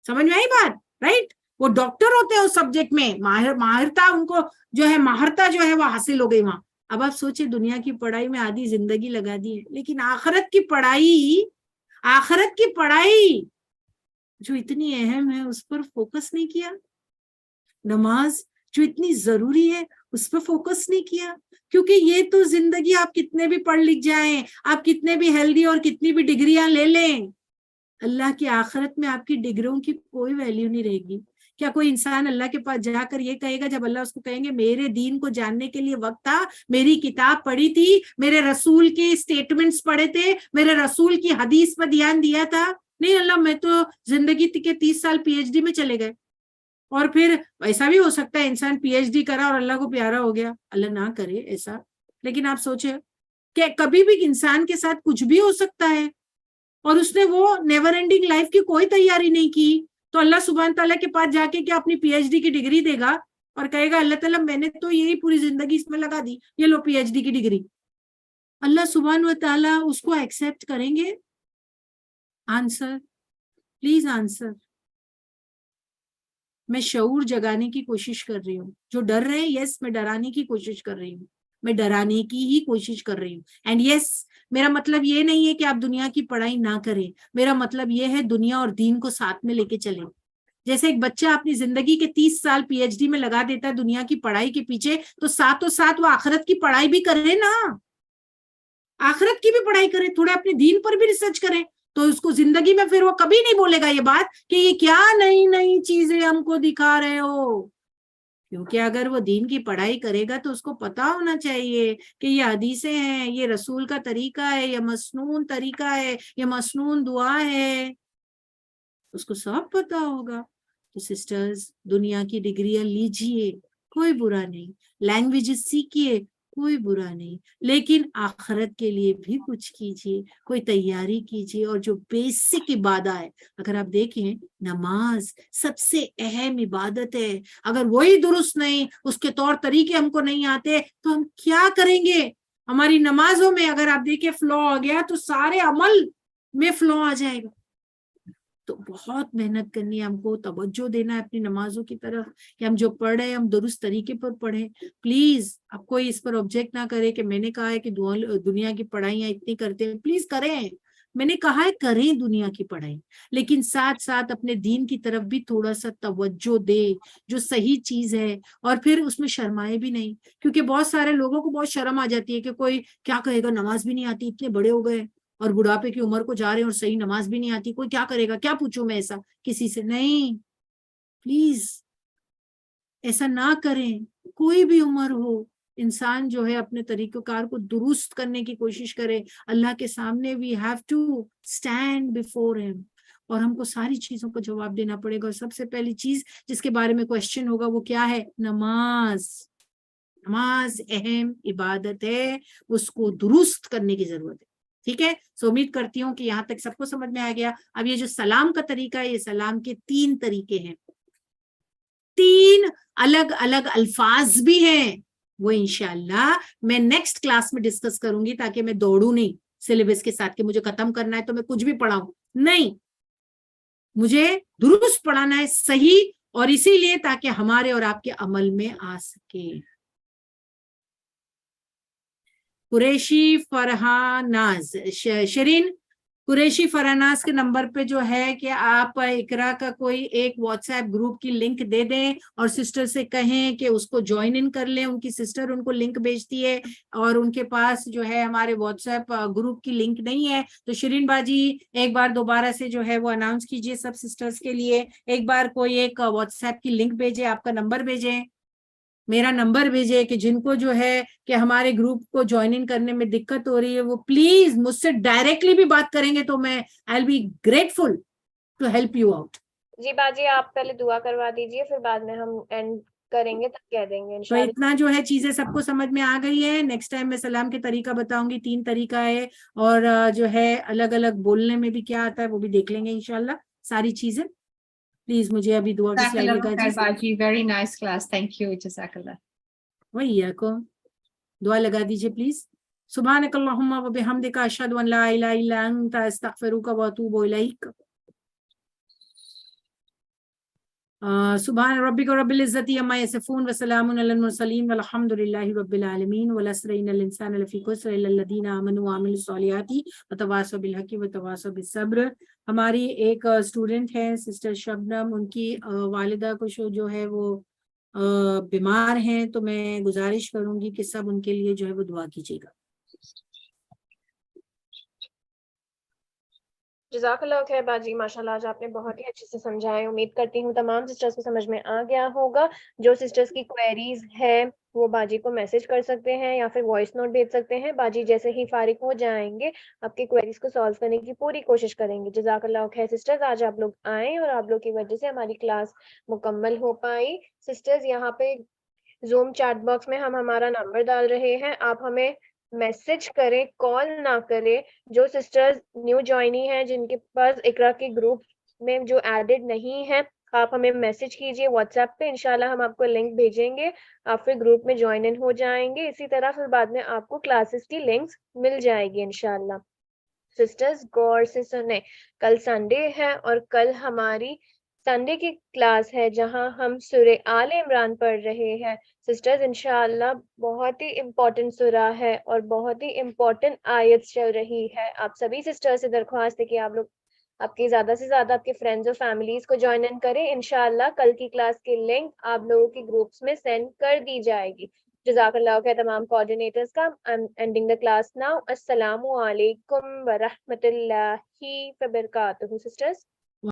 سمجھ میں آئی بات, رائٹ؟ وہ ڈاکٹر ہوتے ہیں اس سبجیکٹ میں, ماہرتا ان کو جو ہے, مہارتا جو ہے وہ حاصل ہو گئی وہاں. اب آپ سوچیں دنیا کی پڑھائی میں آدھی زندگی لگا دی ہے, لیکن آخرت کی پڑھائی جو اتنی اہم ہے اس پر فوکس نہیں کیا. نماز جو اتنی ضروری ہے اس پر فوکس نہیں کیا, کیونکہ یہ تو زندگی آپ کتنے بھی پڑھ لکھ جائیں, آپ کتنے بھی ہیلدی اور کتنی بھی ڈگریاں لے لیں, اللہ کی آخرت میں آپ کی ڈگریوں کی کوئی ویلیو نہیں رہے گی. کیا کوئی انسان اللہ کے پاس جا کر یہ کہے گا جب اللہ اس کو کہیں گے میرے دین کو جاننے کے لیے وقت تھا, میری کتاب پڑھی تھی, میرے رسول کے اسٹیٹمنٹس پڑھے تھے, میرے رسول کی حدیث پر دھیان دیا تھا؟ نہیں اللہ میں تو زندگی کے 30 سال پی ایچ ڈی میں چلے گئے. اور پھر ایسا بھی ہو سکتا ہے انسان پی ایچ ڈی کرا اور اللہ کو پیارا ہو گیا, اللہ نہ کرے ایسا, لیکن آپ سوچیں کہ کبھی بھی انسان کے ساتھ کچھ بھی ہو سکتا ہے, اور اس نے وہ نیور اینڈنگ لائف کی کوئی تیاری نہیں کی, تو اللہ سبحانہ تعالیٰ کے پاس جا کے کیا اپنی پی ایچ ڈی کی ڈگری دے گا؟ اور کہے گا اللہ تعالیٰ میں نے تو یہی پوری زندگی اس میں لگا دی, یہ لو PhD کی ڈگری, اللہ سبحانہ و تعالیٰ اس کو ایکسپٹ کریں گے؟ Answer please answer. میں شعور جگانے کی کوشش کر رہی ہوں. جو ڈر رہے ہیں, یس میں ڈرانے کی کوشش کر رہی ہوں, میں ڈرانے کی ہی کوشش کر رہی ہوں. اینڈ یس, میرا مطلب یہ نہیں ہے کہ آپ دنیا کی پڑھائی نہ کریں, میرا مطلب یہ ہے دنیا اور دین کو ساتھ میں لے کے چلیں. جیسے ایک بچہ اپنی زندگی کے 30 سال PhD میں لگا دیتا ہے دنیا کی پڑھائی کے پیچھے, تو ساتھ وہ آخرت کی پڑھائی بھی کرے نا, آخرت کی بھی پڑھائی کرے, تھوڑے اپنے دین پر بھی ریسرچ کرے. تو اس کو زندگی میں پھر وہ کبھی نہیں بولے گا یہ بات کہ یہ کیا نئی نئی چیزیں ہم کو دکھا رہے ہو. کیونکہ اگر وہ دین کی پڑھائی کرے گا تو اس کو پتا ہونا چاہیے کہ یہ حدیثیں ہیں, یہ رسول کا طریقہ ہے, یہ مسنون طریقہ ہے, یہ مسنون دعا ہے, اس کو سب پتا ہوگا. تو سسٹرز, دنیا کی ڈگریاں لیجئے, کوئی برا نہیں, لینگویجز سیکھیے, کوئی برا نہیں, لیکن آخرت کے لیے بھی کچھ کیجئے, کوئی تیاری کیجئے. اور جو بیسک عبادت ہے, اگر آپ دیکھیں نماز سب سے اہم عبادت ہے, اگر وہی درست نہیں, اس کے طور طریقے ہم کو نہیں آتے, تو ہم کیا کریں گے؟ ہماری نمازوں میں اگر آپ دیکھیں فلو آ گیا تو سارے عمل میں فلو آ جائے گا. تو بہت محنت کرنی ہے ہم کو, توجہ دینا ہے اپنی نمازوں کی طرف کہ ہم جو پڑھ رہے ہیں ہم درست طریقے پر پڑھیں. پلیز اب کوئی اس پر آبجیکٹ نہ کرے کہ میں نے کہا ہے کہ دنیا کی پڑھائیاں اتنی کرتے ہیں. پلیز کریں, میں نے کہا ہے کریں دنیا کی پڑھائی, لیکن ساتھ ساتھ اپنے دین کی طرف بھی تھوڑا سا توجہ دے, جو صحیح چیز ہے, اور پھر اس میں شرمائے بھی نہیں. کیونکہ بہت سارے لوگوں کو بہت شرم آ جاتی ہے کہ کوئی کیا کہے گا, نماز بھی نہیں آتی, اتنے بڑے ہو گئے اور بڑھاپے کی عمر کو جا رہے ہیں اور صحیح نماز بھی نہیں آتی, کوئی کیا کرے گا, کیا پوچھوں میں ایسا کسی سے. نہیں, پلیز ایسا نہ کریں. کوئی بھی عمر ہو, انسان جو ہے اپنے طریقہ کار کو درست کرنے کی کوشش کرے. اللہ کے سامنے we have to stand before him, اور ہم کو ساری چیزوں کا جواب دینا پڑے گا. اور سب سے پہلی چیز جس کے بارے میں کوشچن ہوگا وہ کیا ہے؟ نماز. نماز اہم عبادت ہے, اس کو درست کرنے کی ضرورت ہے. ٹھیک ہے, سو امید کرتی ہوں کہ یہاں تک سب کو سمجھ میں آ گیا. اب یہ جو سلام کا طریقہ ہے, یہ سلام کے 3 طریقے ہیں, 3 الگ الگ الفاظ بھی ہیں. وہ انشاءاللہ میں نیکسٹ کلاس میں ڈسکس کروں گی, تاکہ میں دوڑوں نہیں سلیبس کے ساتھ کہ مجھے ختم کرنا ہے تو میں کچھ بھی پڑھاؤں. نہیں, مجھے درست پڑھانا ہے, صحیح, اور اسی لیے تاکہ ہمارے اور آپ کے عمل میں آ سکے. قریشی فرحاناز, شرین قریشی فرحاناز کے نمبر پہ جو ہے کہ آپ اقرا کا کوئی ایک واٹس ایپ گروپ کی لنک دے دیں, اور سسٹر سے کہیں کہ اس کو جوائن ان کر لیں. ان کی سسٹر ان کو لنک بھیجتی ہے, اور ان کے پاس جو ہے ہمارے واٹس ایپ گروپ کی لنک نہیں ہے. تو شرین باجی ایک بار دوبارہ سے جو ہے وہ اناؤنس کیجئے سب سسٹرز کے لیے, ایک بار کوئی ایک واٹس ایپ کی لنک بھیجے, آپ کا نمبر بھیجیں, میرا نمبر بھیجے, کہ جن کو جو ہے کہ ہمارے گروپ کو جوائن ان کرنے میں دقت ہو رہی ہے, وہ پلیز مجھ سے ڈائریکٹلی بھی بات کریں گے تو میں I'll be grateful to help you out. جی باجی آپ پہلے دعا کروا دیجئے, پھر بعد میں ہم اینڈ کریں گے تب کہہ دیں گے تو انشاءاللہ. اتنا جو ہے چیزیں سب کو سمجھ میں آ گئی ہے. نیکسٹ ٹائم میں سلام کے طریقہ بتاؤں گی, 3 طریقہ ہے, اور جو ہے الگ الگ بولنے میں بھی کیا آتا ہے وہ بھی دیکھ لیں گے انشاءاللہ ساری چیزیں. پلیز مجھے ابھی دعا کی سلائیڈ لگا جی. Very nice class, thank you, جزاک اللہ. وہی کو دعا لگا دیجئے پلیز. سبحانک اللہم و بحمدک, اشہد ان لا الہ الا انت, استغفرک و اتوب الیک. سبحان ربک رب العزت عما یصفون وسلام علی المرسلین والحمد للہ رب العالمین. والعصر ان الانسان لفی خسر الا الذین آمنوا وعملوا الصالحات وتواصوا بالحق وتواصوا بالصبر. ہماری ایک اسٹوڈنٹ ہے سسٹر شبنم, ان کی والدہ کو جو ہے وہ بیمار ہیں, تو میں گزارش کروں گی کہ سب ان کے لیے جو ہے وہ دعا کیجیے گا. جزاک اللہ خیر باجی, ماشاءاللہ آج آپ نے بہت ہی اچھے سے سمجھایا. امید کرتی ہوں تمام سسٹرز کو سمجھ میں آ گیا ہوگا. جو سسٹرز کی کوئریز ہے وہ باجی کو میسج کر سکتے ہیں یا پھر وائس نوٹ بھیج سکتے ہیں. باجی جیسے ہی فارغ ہو جائیں گے آپ کی کوئریز کو سالو کرنے کی پوری کوشش کریں گے. جزاک اللہ خیر سسٹرز, آج آپ لوگ آئیں اور آپ لوگ کی وجہ سے ہماری کلاس مکمل ہو پائی. سسٹرز یہاں پہ زوم چیٹ باکس میں ہم ہمارا نمبر ڈال رہے ہیں, آپ ہمیں میسج کریں, کال نہ کریں. جو سسٹرز نیو جوائنی ہیں, جن کے پاس اقرا کے گروپ میں جو ایڈڈ نہیں ہے, آپ ہمیں میسج کیجیے واٹس ایپ پہ, انشاءاللہ ہم آپ کو لنک بھیجیں گے, آپ پھر گروپ میں جوائن ان ہو جائیں گے. اسی طرح پھر بعد میں آپ کو کلاسز کی لنکس مل جائے گی انشاءاللہ. سسٹرز غور سے سنیں, کل سنڈے ہے اور کل ہماری سنڈے کی کلاس ہے جہاں ہم سورہ آل عمران پڑھ رہے ہیں. سسٹرز انشاءاللہ بہت ہی امپورٹنٹ سورہ ہے اور بہت ہی امپورٹنٹ آیت چل رہی ہے. آپ سبھی سسٹر سے درخواست ہے کہ آپ لوگ آپ کی زیادہ سے زیادہ آپ کے فرینڈز اور فیملیز کو جوائن ان کریں. انشاءاللہ کل کی کلاس کی لنک آپ لوگوں کے گروپس میں سینڈ کر دی جائے گی. جزاک اللہ خیر تمام کوآرڈینیٹرز کا. I'm ending the class now. السلام علیکم ورحمۃ اللہ وبرکاتہ. سسٹرز